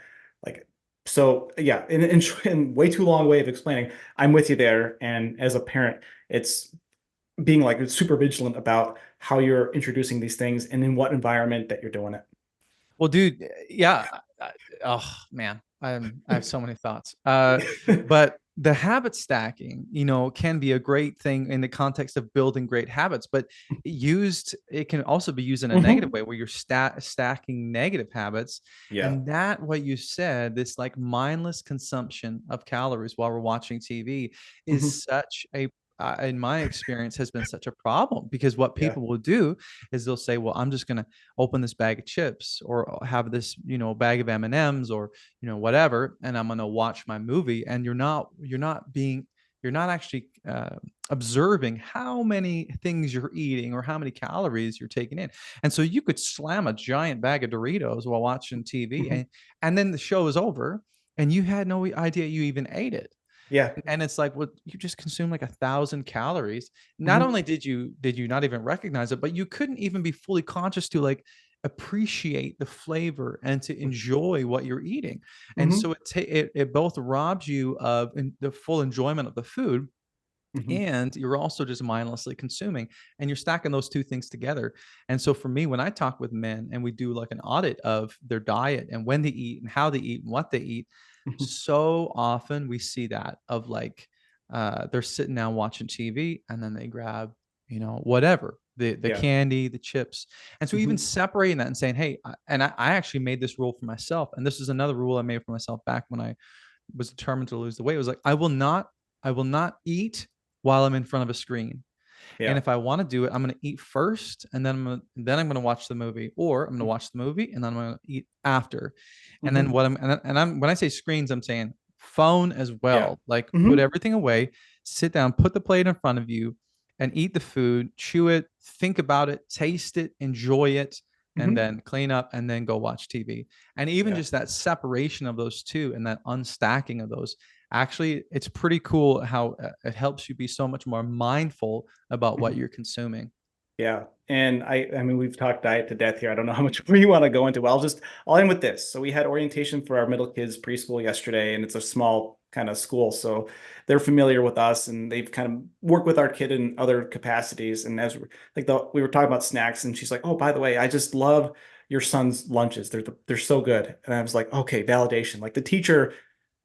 Like, so yeah, in way too long way of explaining, I'm with you there. And as a parent, it's being like super vigilant about how you're introducing these things and in what environment that you're doing Well, dude, yeah. Oh man, I have so many thoughts. it. But the habit stacking, can be a great thing in the context of building great habits, but it can also be used in a negative Hmm. way where you're stacking negative habits. Yeah. And that, what you said, this like mindless consumption of calories while we're watching TV Hmm. is such a in my experience has been such a problem, because what Yeah. people will do is they'll say, well, I'm just going to open this bag of chips or have this, bag of M&Ms or, whatever, and I'm going to watch my movie. And you're not actually observing how many things you're eating or how many calories you're taking in. And so you could slam a giant bag of Doritos while watching TV, Hmm. and then the show is over and you had no idea you even ate it. Yeah. And it's like, well, you just consumed like 1,000 calories. Not Hmm. only did you not even recognize it, but you couldn't even be fully conscious to like appreciate the flavor and to enjoy what you're eating. And Hmm. so it both robs you of the full enjoyment of the food, Hmm. and you're also just mindlessly consuming, and you're stacking those two things together. And so for me, when I talk with men and we do like an audit of their diet and when they eat and how they eat and what they eat, Hmm. so often we see that of like they're sitting down watching TV and then they grab, whatever, the Yeah. candy, the chips. And so even Hmm. separating that and saying, hey, I actually made this rule for myself, and this is another rule I made for myself back when I was determined to lose the weight. It was like, I will not eat while I'm in front of a screen. And Yeah. if I want to do it, I'm going to eat first, and then I'm going to watch the movie, or I'm going to watch the movie and then I'm going to eat after. And then Hmm. when I say screens, I'm saying phone as Yeah. well. Like put Hmm. everything away, sit down, put the plate in front of you, and eat the food, chew it, think about it, taste it, enjoy it, and Hmm. then clean up and then go watch TV. And even Yeah. just that separation of those two and that unstacking of those, actually, it's pretty cool how it helps you be so much more mindful about what Mhm. you're consuming. Yeah. And I mean, we've talked diet to death here. I don't know how much we want to go into. Well, I'll end with this. So we had orientation for our middle kids preschool yesterday, and it's a small kind of school. So they're familiar with us and they've kind of worked with our kid in other capacities. And as we were talking about snacks, and she's like, oh, by the way, I just love your son's lunches. They're so good. And I was like, okay, validation. Like the teacher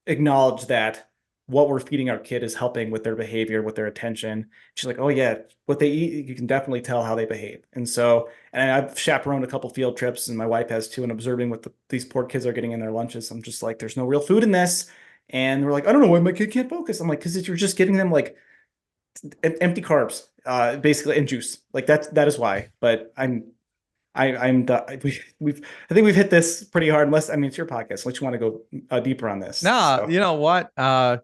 acknowledge that what we're feeding our kid is helping with their behavior, with their attention. She's like, oh yeah, what they eat, you can definitely tell how they behave. And so, and I've chaperoned a couple field trips, and my wife has too, and observing what these poor kids are getting in their lunches. I'm just like, there's no real food in this. And they're like, I don't know why my kid can't focus. I'm like, because you're just giving them like empty carbs, basically, and juice. Like that is why. But I'm the I think we've hit this pretty hard. Unless I mean it's your podcast, unless you want to go deeper on this. Nah, So you know what? I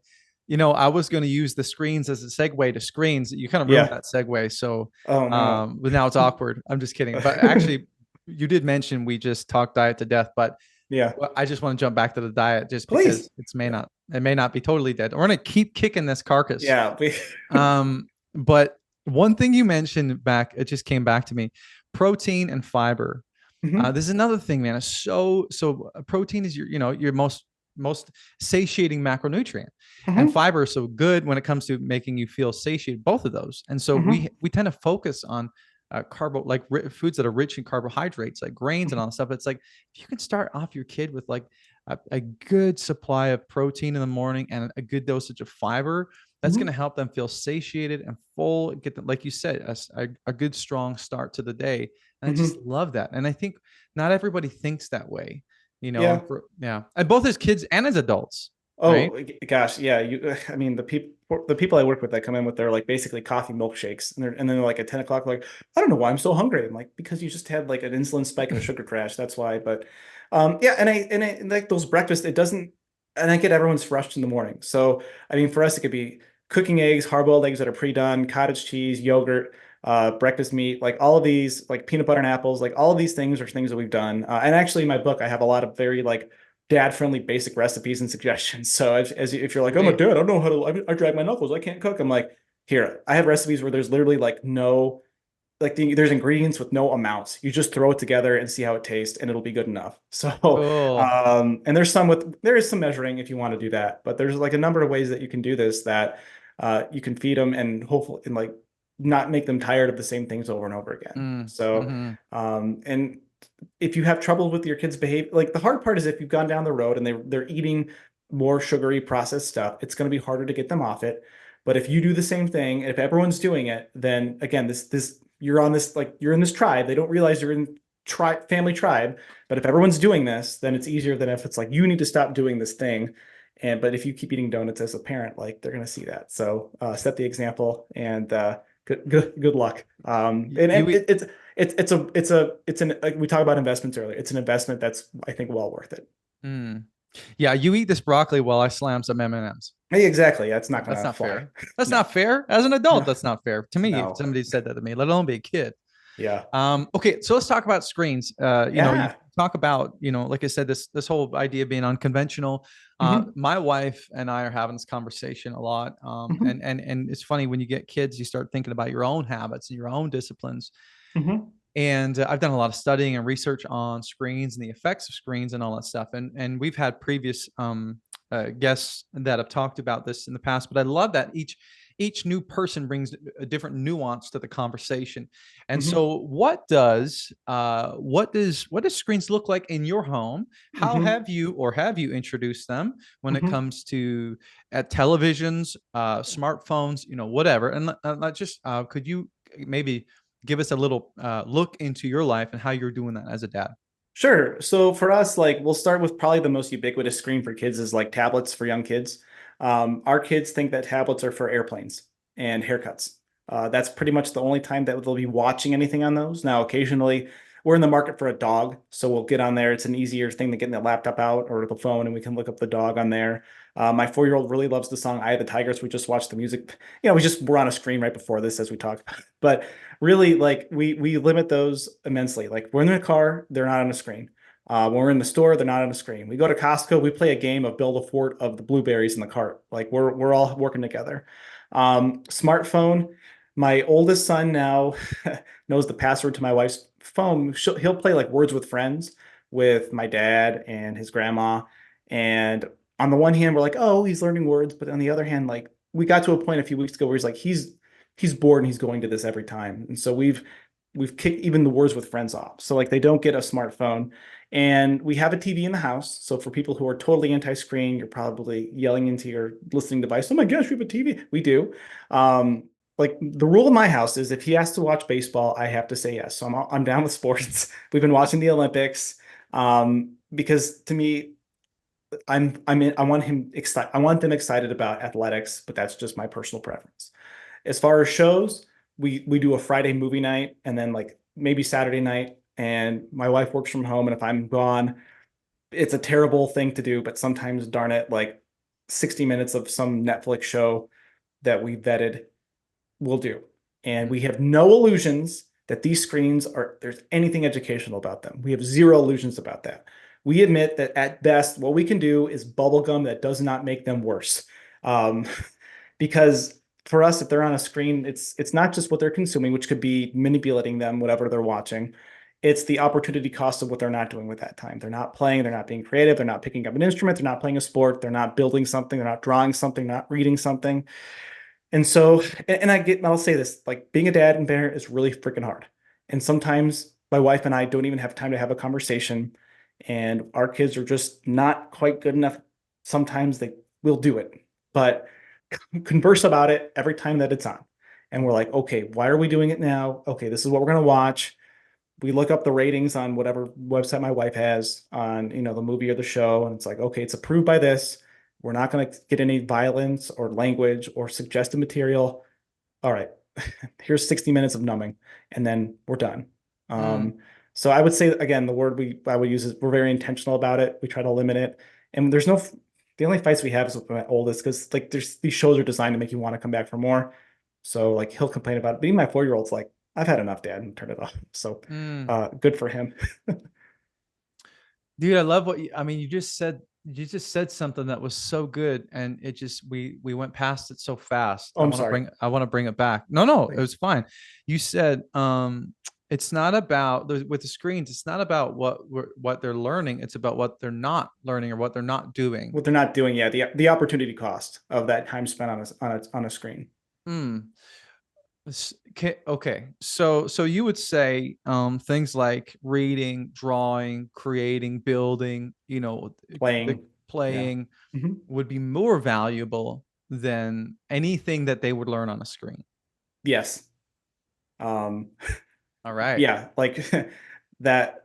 was going to use the screens as a segue to screens. You kind of ruined yeah. that segue. So, Oh no. but now it's awkward. I'm just kidding. But actually, you did mention we just talked diet to death, but Yeah. I just want to jump back to the diet just Please. because Yeah. it may not be totally dead. We're going to keep kicking this carcass. Yeah. But one thing you mentioned back, it just came back to me: protein and fiber. Hmm. This is another thing, man. It's so protein is your most satiating macronutrient, and Hmm. fiber is so good when it comes to making you feel satiated. Both of those, and so we Hmm. we tend to focus on foods that are rich in carbohydrates, like grains and all that stuff. It's like if you can start off your kid with like a good supply of protein in the morning and a good dosage of fiber, that's going to Hmm. help them feel satiated and full, get them, like you said, a good strong start to the day. And I just Hmm. love that. And I think not everybody thinks that way, Yeah. yeah, and both as kids and as adults, right? Oh gosh, yeah. I mean, the people I work with that come in with their like basically coffee milkshakes, and then they're like at 10 o'clock, like, I don't know why I'm so hungry. I'm like, because you just had like an insulin spike and a sugar crash. That's why. But yeah, and I like those breakfast. It doesn't, and I get everyone's rushed in the morning. So I mean, for us, it could be cooking eggs, hard-boiled eggs that are pre-done, cottage cheese, yogurt, breakfast meat, like all of these, like peanut butter and apples, like all of these things are things that we've done. And actually, in my book, I have a lot of very like dad-friendly basic recipes and suggestions. So if you're like, I'm a Hey, dad, I don't know how to, I drag my knuckles, I can't cook. I'm like, here, I have recipes where there's literally like no, there's ingredients with no amounts. You just throw it together and see how it tastes, and it'll be good enough. So, cool. and there is some measuring if you want to do that, but there's like a number of ways that you can do this that you can feed them and hopefully, and like not make them tired of the same things over and over again. Mm, So, mhm. and if you have trouble with your kids' behavior, like the hard part is if you've gone down the road and they're eating more sugary processed stuff, it's going to be harder to get them off it. But if you do the same thing, if everyone's doing it, then again, this you're on this, like you're in this tribe. They don't realize you're in family tribe. But if everyone's doing this, then it's easier than if it's like you need to stop doing this thing. And but if you keep eating donuts as a parent, like they're going to see that. So set the example, and good luck. And You eat, it's an like we talked about investments earlier. It's an investment that's, I think, well worth it. mm. Yeah, you eat this broccoli while I slam some M&Ms. Hey, exactly. That's not That's gonna not fly. fair. That's No, not fair. As an adult, no, that's not fair to me. If no. somebody said that to me, let alone be a kid. Yeah, Okay, so let's talk about screens. You yeah. talk about, like I said, this whole idea of being unconventional. Hmm. My wife and I are having this conversation a lot. Hmm. And it's funny when you get kids, you start thinking about your own habits and your own disciplines. Hmm. And I've done a lot of studying and research on screens and the effects of screens and all that stuff. And we've had previous guests that have talked about this in the past. But I love that each new person brings a different nuance to the conversation. And Hmm. so, what does screens look like in your home? How Hmm. have you introduced them when it Hmm. comes to at televisions, smartphones, whatever? And not just could you maybe give us a little look into your life and how you're doing that as a dad? Sure. So for us, like we'll start with probably the most ubiquitous screen for kids is like tablets for young kids. Our kids think that tablets are for airplanes and haircuts. That's pretty much the only time that they'll be watching anything on those. Now, occasionally we're in the market for a dog, so we'll get on there. It's an easier thing to get the laptop out or the phone, and we can look up the dog on there. My 4-year-old really loves the song "Eye of the Tigers." We just watched the music. We just were on a screen right before this as we talked. But really, like we limit those immensely. Like we're in the car, they're not on a screen. When we're in the store, they're not on a screen. We go to Costco, we play a game of build a fort of the blueberries in the cart. Like we're all working together. Smartphone. My oldest son now knows the password to my wife's phone. He'll play like Words with Friends with my dad and his grandma. And on the one hand, we're like, oh, he's learning words, but on the other hand, like we got to a point a few weeks ago where he's bored and he's going to this every time. And so we've kicked even the Words with Friends off. So like they don't get a smartphone. And we have a TV in the house. So for people who are totally anti-screen, you're probably yelling into your listening device, "Oh my gosh, we have a TV." We do. Like the rule in my house is if he has to watch baseball, I have to say yes. So I'm down with sports. We've been watching the Olympics. Because to me, I want him excited. I want them excited about athletics, but that's just my personal preference. As far as shows, we do a Friday movie night and then like maybe Saturday night. And my wife works from home, and if I'm gone, it's a terrible thing to do, but sometimes, darn it, like 60 minutes of some Netflix show that we vetted will do. And we have no illusions that these screens are there's anything educational about them. We have zero illusions about that. We admit that at best, what we can do is bubblegum that does not make them worse. Um, because for us, if they're on a screen, it's not just what they're consuming, which could be manipulating them, whatever they're watching. It's the opportunity cost of what they're not doing with that time. They're not playing, they're not being creative, they're not picking up an instrument, they're not playing a sport, they're not building something, they're not drawing something, not reading something. And so, and I'll say this, like being a dad and parent is really freaking hard. And sometimes my wife and I don't even have time to have a conversation, and our kids are just not quite good enough. Sometimes they will do it, but converse about it every time that it's on. And we're like, okay, why are we doing it now? Okay, this is what we're going to watch. We look up the ratings on whatever website my wife has on, the movie or the show. And it's like, okay, it's approved by this. We're not going to get any violence or language or suggestive material. All right, here's 60 minutes of numbing, and then we're done. Mm. Um, so I would say again, the word I would use is we're very intentional about it. We try to limit it, and the only fights we have is with my oldest because like there's these shows are designed to make you want to come back for more. So like he'll complain about it, but even my 4-year-old's like, I've had enough, Dad, and turn it off. So Mm. good for him. Dude, I love I mean, you just said something that was so good, and it just we went past it so fast. Oh, I'm sorry. I want to bring it back. No, it was fine. You said it's not about with the screens, it's not about what they're learning, it's about what they're not learning or what they're not doing. What they're not doing, yeah, the opportunity cost of that time spent on a screen. Mm. Okay, so you would say things like reading, drawing, creating, building, the Playing. Yeah. playing Mhm. would be more valuable than anything that they would learn on a screen. Yes. Um, All right. yeah, like that.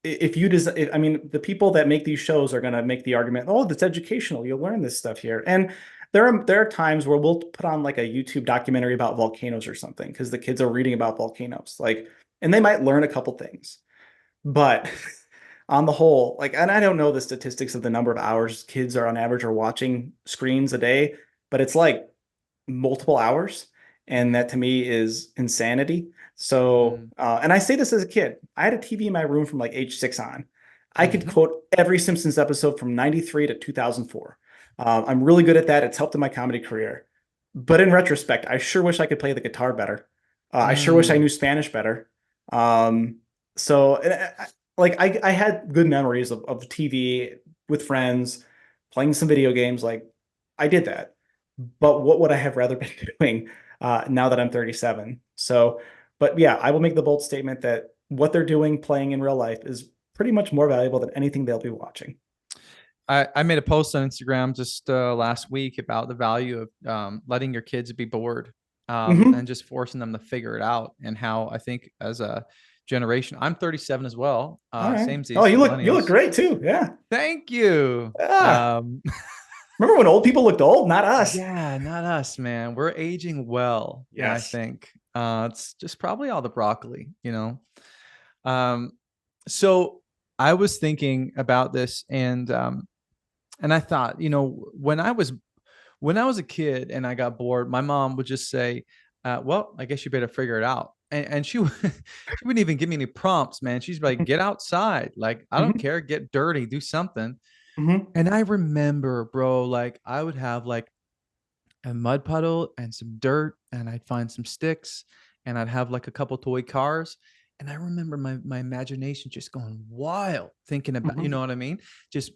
If you design, I mean, the people that make these shows are going to make the argument, oh, that's educational. You'll learn this stuff here. And there are times where we'll put on like a YouTube documentary about volcanoes or something because the kids are reading about volcanoes, like, and they might learn a couple things. But on the whole, like, and I don't know the statistics of the number of hours kids are on average are watching screens a day, but it's like multiple hours. And that to me is insanity. So, and I say this as a kid, I had a TV in my room from like age 6 on. I could Mm-hmm. quote every Simpsons episode from 93 to 2004. I'm really good at that. It's helped in my comedy career. But in retrospect, I sure wish I could play the guitar better. I sure wish I Mm. knew Spanish better. Um, so, like, I had good memories of TV with friends, playing some video games. Like, I did that. But what would I have rather been doing now that I'm 37? So, but yeah, I will make the bold statement that what they're doing playing in real life is pretty much more valuable than anything they'll be watching. I made a post on Instagram just last week about the value of letting your kids be bored Hmm. and just forcing them to figure it out, and how I think as a generation, I'm 37 as well, All right. same as Oh, these you look millennials. great too. Yeah. Thank you. Ah, remember when old people looked old? Not us. Yeah, not us, man. We're aging well, I Yes. think. It's just probably all the broccoli. Um, so I was thinking about this, and I thought, when I was a kid and I got bored, my mom would just say, "Well, I guess you better figure it out." And she she wouldn't even give me any prompts, man. She's like, "Get outside, like I don't Hmm. care, get dirty, do something." Hmm. And I remember, bro, like I would have like a mud puddle and some dirt, and I'd find some sticks, and I'd have like a couple toy cars. And I remember my imagination just going wild thinking about, you Hmm. know what I mean? Just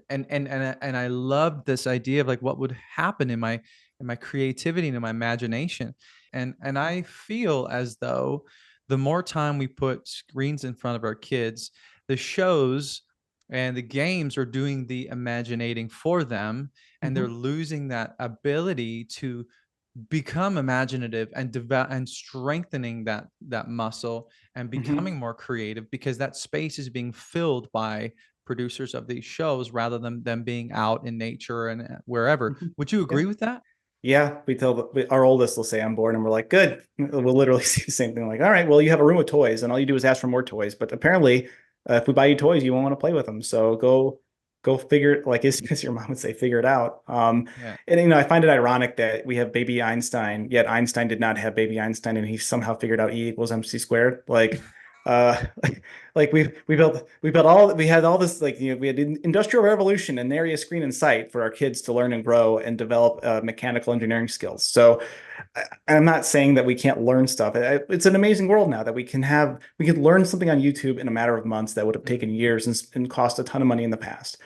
and I loved this idea of like what would happen in my creativity and in my imagination. And I feel as though the more time we put screens in front of our kids, the shows and the games are doing the imaginating for them, and they're Hmm. losing that ability to become imaginative and develop and strengthening that muscle and Hmm. becoming more creative, because that space is being filled by producers of these shows rather than them being out in nature and wherever. Hmm. Would you Yeah. agree with that? Yeah, our oldest will say I'm bored, and we're like, good. We'll literally see the same thing. Like, all right, well, you have a room with toys, and all you do is ask for more toys. But apparently, if we buy you toys, you won't want to play with them. So go figure it. Like as your mom would say, figure it out. Yeah. And I find it ironic that we have baby Einstein, yet Einstein did not have baby Einstein, and he somehow figured out E equals MC squared. Uh, like we built all we had all this like we had industrial revolution and area screen in sight for our kids to learn and grow and develop mechanical engineering skills. So I'm not saying that we can't learn stuff. It's an amazing world now that we could learn something on YouTube in a matter of months that would have taken Mhm. years and cost a ton of money in the past.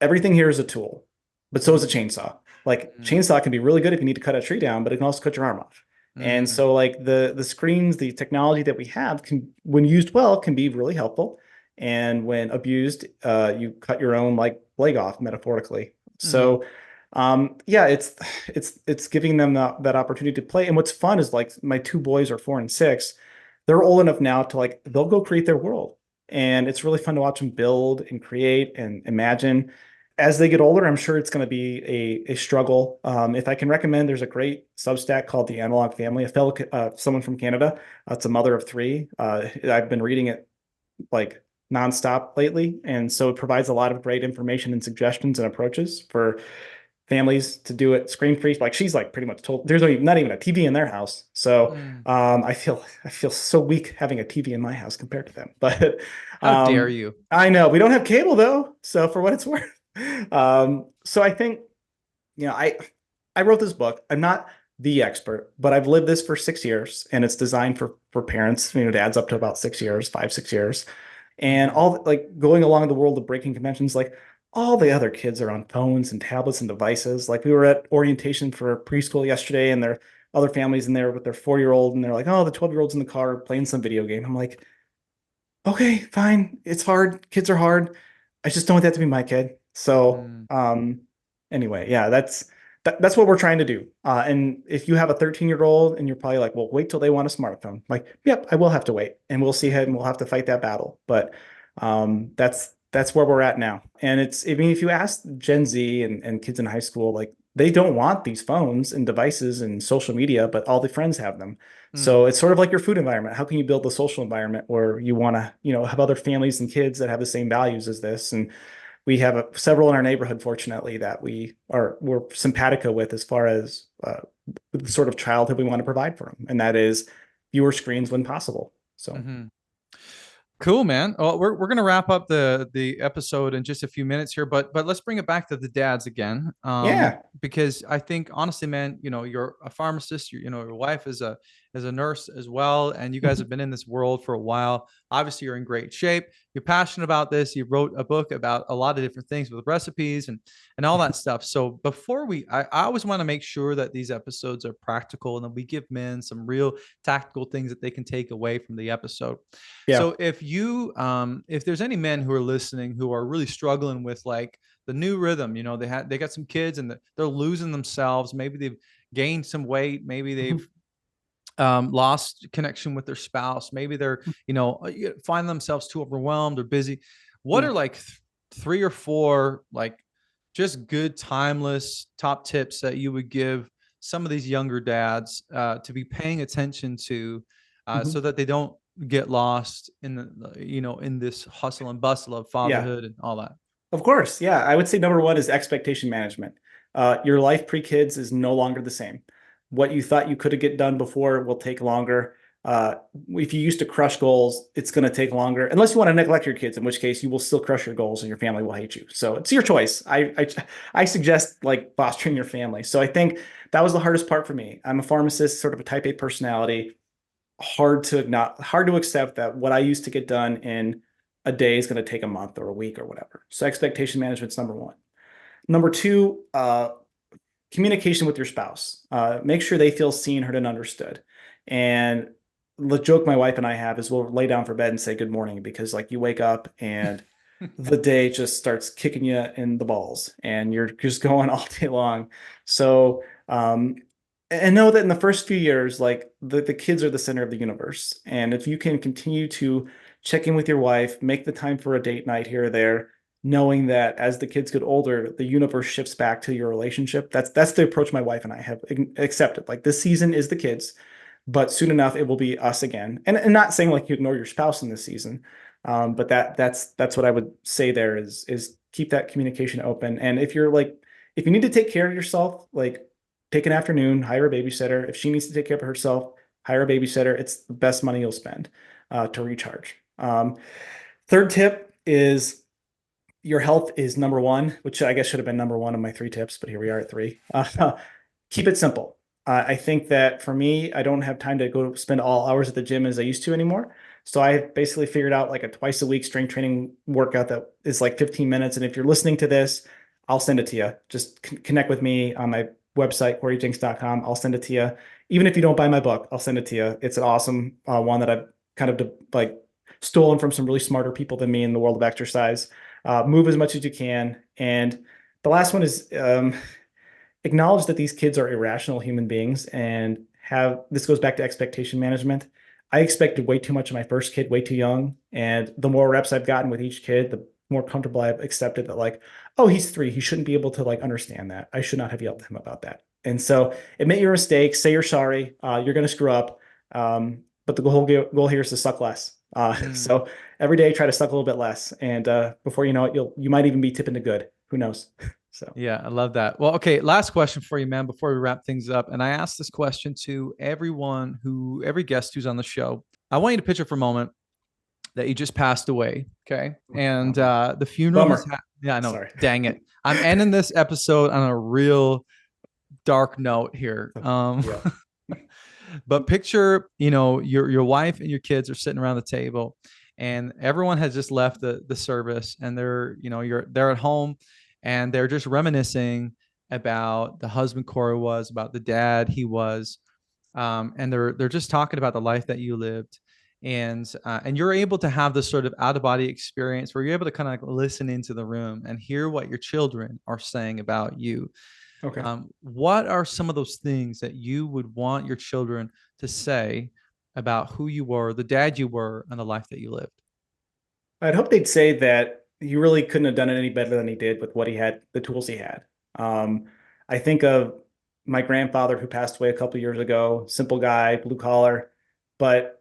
Everything here is a tool, but so is a Mhm. chainsaw. Like Mhm. chainsaw can be really good if you need to cut a tree down, but it can also cut your arm off. And Mhm. so like the screens, the technology that we have can, when used well, can be really helpful. And when abused, you cut your own like leg off metaphorically. Mhm. So yeah, it's giving them that opportunity to play. And what's fun is like my two boys are 4 and 6. They're old enough now to like they'll go create their world. And it's really fun to watch them build and create and imagine. As they get older, I'm sure it's going to be a struggle. If I can recommend, there's a great Substack called The Analog Family, someone from Canada. It's a mother of three. I've been reading it like nonstop lately, and so it provides a lot of great information and suggestions and approaches for families to do it screen free. Like she's like pretty much told there's not even a TV in their house. So Mhm. I feel so weak having a TV in my house compared to them. But How dare um, you? I know we don't have cable though, so for what it's worth. So I think I wrote this book. I'm not the expert, but I've lived this for 6 years, and it's designed for parents. Dads up to about 6 years, 5, 6 years, and Mhm. all like going along the world of breaking conventions. Like all the other kids are on phones and tablets and devices. Like we were at orientation for preschool yesterday, and other families in there with their 4-year-old, and they're like, oh, the 12-year-old's in the car playing some video game. I'm like, okay, fine. It's hard. Kids are hard. I just don't want that to be my kid. So, Mm, anyway, yeah, that's what we're trying to do. And if you have a 13-year-old and you're probably like, well, wait till they want a smartphone. Like, yep, I will have to wait, and we'll see ahead, and we'll have to fight that battle. But that's where we're at now. And I mean, if you ask Gen Z and kids in high school, like they don't want these phones and devices and social media, but all the friends have them. mm, So it's sort of like your food environment. How can you build a social environment where you want to, have other families and kids that have the same values as this? And we have several in our neighborhood, fortunately, that we're simpatico with as far as the sort of childhood we want to provide for them, and that is fewer screens when possible. So mhm. Cool, man. Well, we're gonna wrap up the episode in just a few minutes here, but let's bring it back to the dads again, yeah. because I think honestly, man, you're a pharmacist. Your wife is a nurse as well, and you guys have been in this world for a while. Obviously, you're in great shape. You're passionate about this. You wrote a book about a lot of different things with recipes and all that stuff. So before I always want to make sure that these episodes are practical and that we give men some real tactical things that they can take away from the episode. Yeah. So if there's any men who are listening who are really struggling with like the new rhythm, they got some kids and they're losing themselves. Maybe they've gained some weight. Maybe Mhm. they've lost connection with their spouse. Maybe they're, find themselves too overwhelmed or busy. What Yeah. are like 3 or 4 like just good timeless top tips that you would give some of these younger dads to be paying attention to Mhm. so that they don't get lost in in this hustle and bustle of Yeah. fatherhood and all that? Of course. Yeah. I would say number one is expectation management. Your life pre-kids is no longer the same. What you thought you could have get done before will take longer. Uh, if you used to crush goals, it's going to take longer, unless you want to neglect your kids, in which case you will still crush your goals and your family will hate you. So it's your choice. I suggest like fostering your family. So I think that was the hardest part for me. I'm a pharmacist, sort of a type A personality. Hard to accept that what I used to get done in a day is going to take a month or a week or whatever. So expectation management's number one. Number two, communication with your spouse. Make sure they feel seen, heard, and understood. And the joke my wife and I have is we'll lay down for bed and say good morning, because like you wake up and the day just starts kicking you in the balls and you're just going all day long. So, and know that in the first few years, like the kids are the center of the universe. And if you can continue to check in with your wife, make the time for a date night here or there, knowing that as the kids get older, the universe shifts back to your relationship. That's the approach my wife and I have accepted. Like this season is the kids, but soon enough it will be us again. And not saying like you ignore your spouse in this season, but that's what I would say there is keep that communication open. And if you need to take care of yourself, like take an afternoon, hire a babysitter. If she needs to take care of herself, hire a babysitter. It's the best money you'll spend to recharge. Third tip is your health is number one, which I guess should have been number one of my 3 tips, but here we are at 3. Keep it simple. I think that for me, I don't have time to go spend all hours at the gym as I used to anymore. So I basically figured out like a twice a week strength training workout that is like 15 minutes. And if you're listening to this, I'll send it to you. Just connect with me on my website, CoryJenks.com. I'll send it to you. Even if you don't buy my book, I'll send it to you. It's an awesome one that I've kind of like stolen from some really smarter people than me in the world of exercise. Move as much as you can. And the last one is acknowledge that these kids are irrational human beings and have this goes back to expectation management. I expected way too much of my first kid way too young. And the more reps I've gotten with each kid, the more comfortable I've accepted that, like, oh, he's 3. He shouldn't be able to like understand that. I should not have yelled at him about that. And so admit your mistake, say you're sorry. You're going to screw up. But the goal here is to suck less. Mm. So every day try to suck a little bit less. And before you know it, you might even be tipping to good. Who knows? So Yeah, I love that. Well, okay, last question for you, man, before we wrap things up. And I ask this question to every guest who's on the show. I want you to picture for a moment that you just passed away. Okay. And the funeral bummer. yeah, I know. Sorry. Dang it. I'm ending this episode on a real dark note here. Yeah. But picture, your wife and your kids are sitting around the table and everyone has just left the service and they're at home and they're just reminiscing about the husband Cory was, about the dad he was. and they're just talking about the life that you lived, and you're able to have this sort of out of body experience where you're able to kind of like listen into the room and hear what your children are saying about you. Okay. What are some of those things that you would want your children to say about who you were, the dad you were, and the life that you lived? I'd hope they'd say that he really couldn't have done it any better than he did with what he had, the tools he had. Um, I think of my grandfather who passed away a couple years ago, simple guy, blue collar, but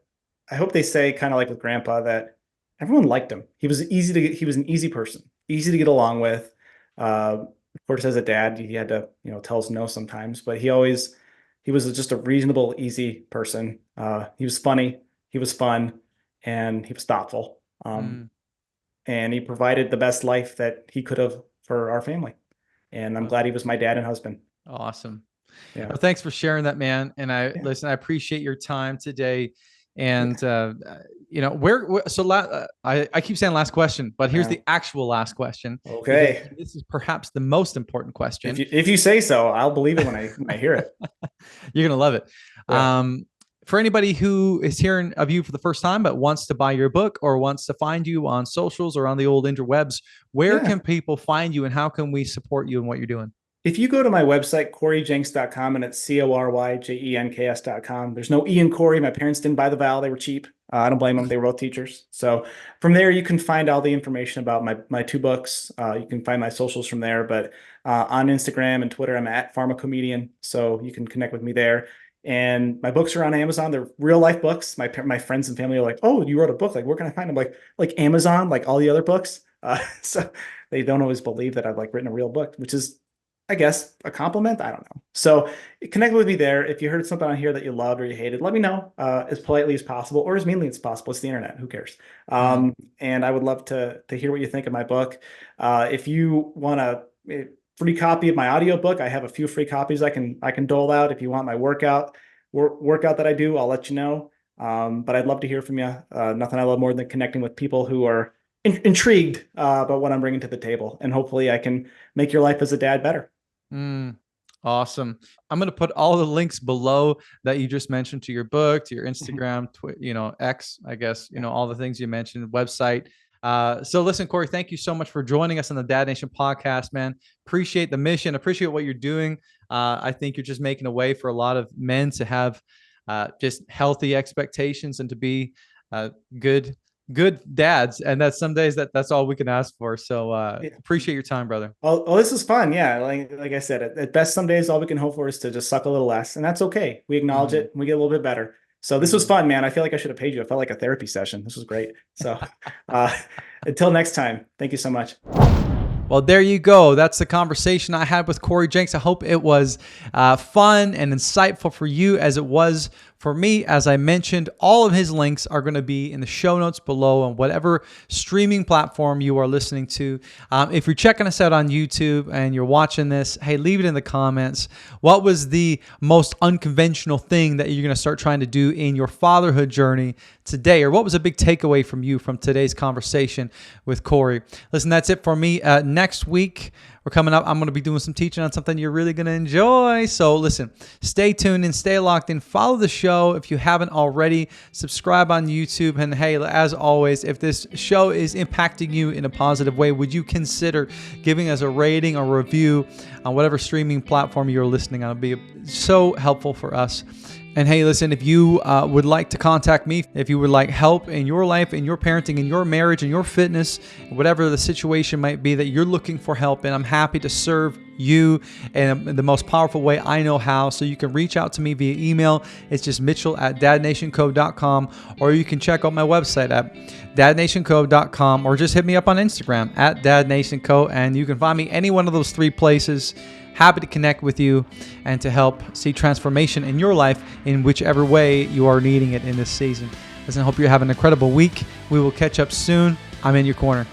I hope they say, kind of like with grandpa, that everyone liked him. He was an easy person, easy to get along with. Of course, as a dad, he had to, tell us no sometimes, but he was just a reasonable, easy person. He was funny, he was fun, and he was thoughtful. Mm, And he provided the best life that he could have for our family. And I'm aw- glad he was my dad and husband. awesome. Yeah. Well, thanks for sharing that, man. And Yeah. I appreciate your time today. And I keep saying last question, but here's Yeah. the actual last question, because Okay. this is perhaps the most important question. If you say so, I'll believe it when I hear it. You're gonna love it. Yeah. For anybody who is hearing of you for the first time but wants to buy your book or wants to find you on socials or on the old interwebs, where Yeah. can people find you and how can we support you in what you're doing? If you go to my website, CoryJenks.com, and it's CORYJENKS.com, there's no E in Cory. My parents didn't buy the vowel. They were cheap. I don't blame them. They were both teachers. So from there, you can find all the information about my two books. You can find my socials from there. But on Instagram and Twitter, I'm at Pharmacomedian. So you can connect with me there. And my books are on Amazon. They're real life books. My friends and family are like, "Oh, you wrote a book. Like, where can I find them?" Like Amazon, like all the other books. So they don't always believe that I've like written a real book, which is, I guess, a compliment. I don't know. So connect with me there. If you heard something on here that you loved or you hated, let me know as politely as possible or as meanly as possible. It's the internet. Who cares? Mm, And I would love to hear what you think of my book. If you want a free copy of my audiobook, I have a few free copies I can dole out. If you want my workout that I do, I'll let you know. But I'd love to hear from you. Nothing I love more than connecting with people who are intrigued about what I'm bringing to the table, and hopefully I can make your life as a dad better. mm, awesome. I'm going to put all the links below that you just mentioned to your book, to your Instagram, X, I guess, Yeah. all the things you mentioned, website. So listen, Cory, thank you so much for joining us on the Dad Nation podcast, man. Appreciate the mission. Appreciate what you're doing. I think you're just making a way for a lot of men to have just healthy expectations and to be good, good dads. And that's some days that's all we can ask for. So Yeah. appreciate your time, brother. Oh, this is fun. Yeah. Like I said, at best, some days all we can hope for is to just suck a little less. And that's okay. We acknowledge Mhm. it and we get a little bit better. So this was Mhm. fun, man. I feel like I should have paid you. It felt like a therapy session. This was great. So uh, until next time, thank you so much. Well, there you go. That's the conversation I had with Cory Jenks. I hope it was fun and insightful for you as it was for me. As I mentioned, all of his links are going to be in the show notes below on whatever streaming platform you are listening to. If you're checking us out on YouTube and you're watching this, hey, leave it in the comments. What was the most unconventional thing that you're going to start trying to do in your fatherhood journey today? Or what was a big takeaway from you from today's conversation with Cory? Listen, that's it for me. Next week, we're coming up. I'm going to be doing some teaching on something you're really going to enjoy. So listen, stay tuned and stay locked in. Follow the show if you haven't already. Subscribe on YouTube. And hey, as always, if this show is impacting you in a positive way, would you consider giving us a rating or review on whatever streaming platform you're listening on? It'll be so helpful for us. And hey, listen, if you would like to contact me, if you would like help in your life, in your parenting, in your marriage, in your fitness, whatever the situation might be that you're looking for help in, I'm happy to serve you in the most powerful way I know how. So you can reach out to me via email. It's just mitchell@dadnationco.com, or you can check out my website at dadnationco.com, or just hit me up on Instagram at dadnationco, and you can find me any one of those three places. Happy to connect with you and to help see transformation in your life in whichever way you are needing it in this season. Listen, I hope you're having an incredible week. We will catch up soon. I'm in your corner.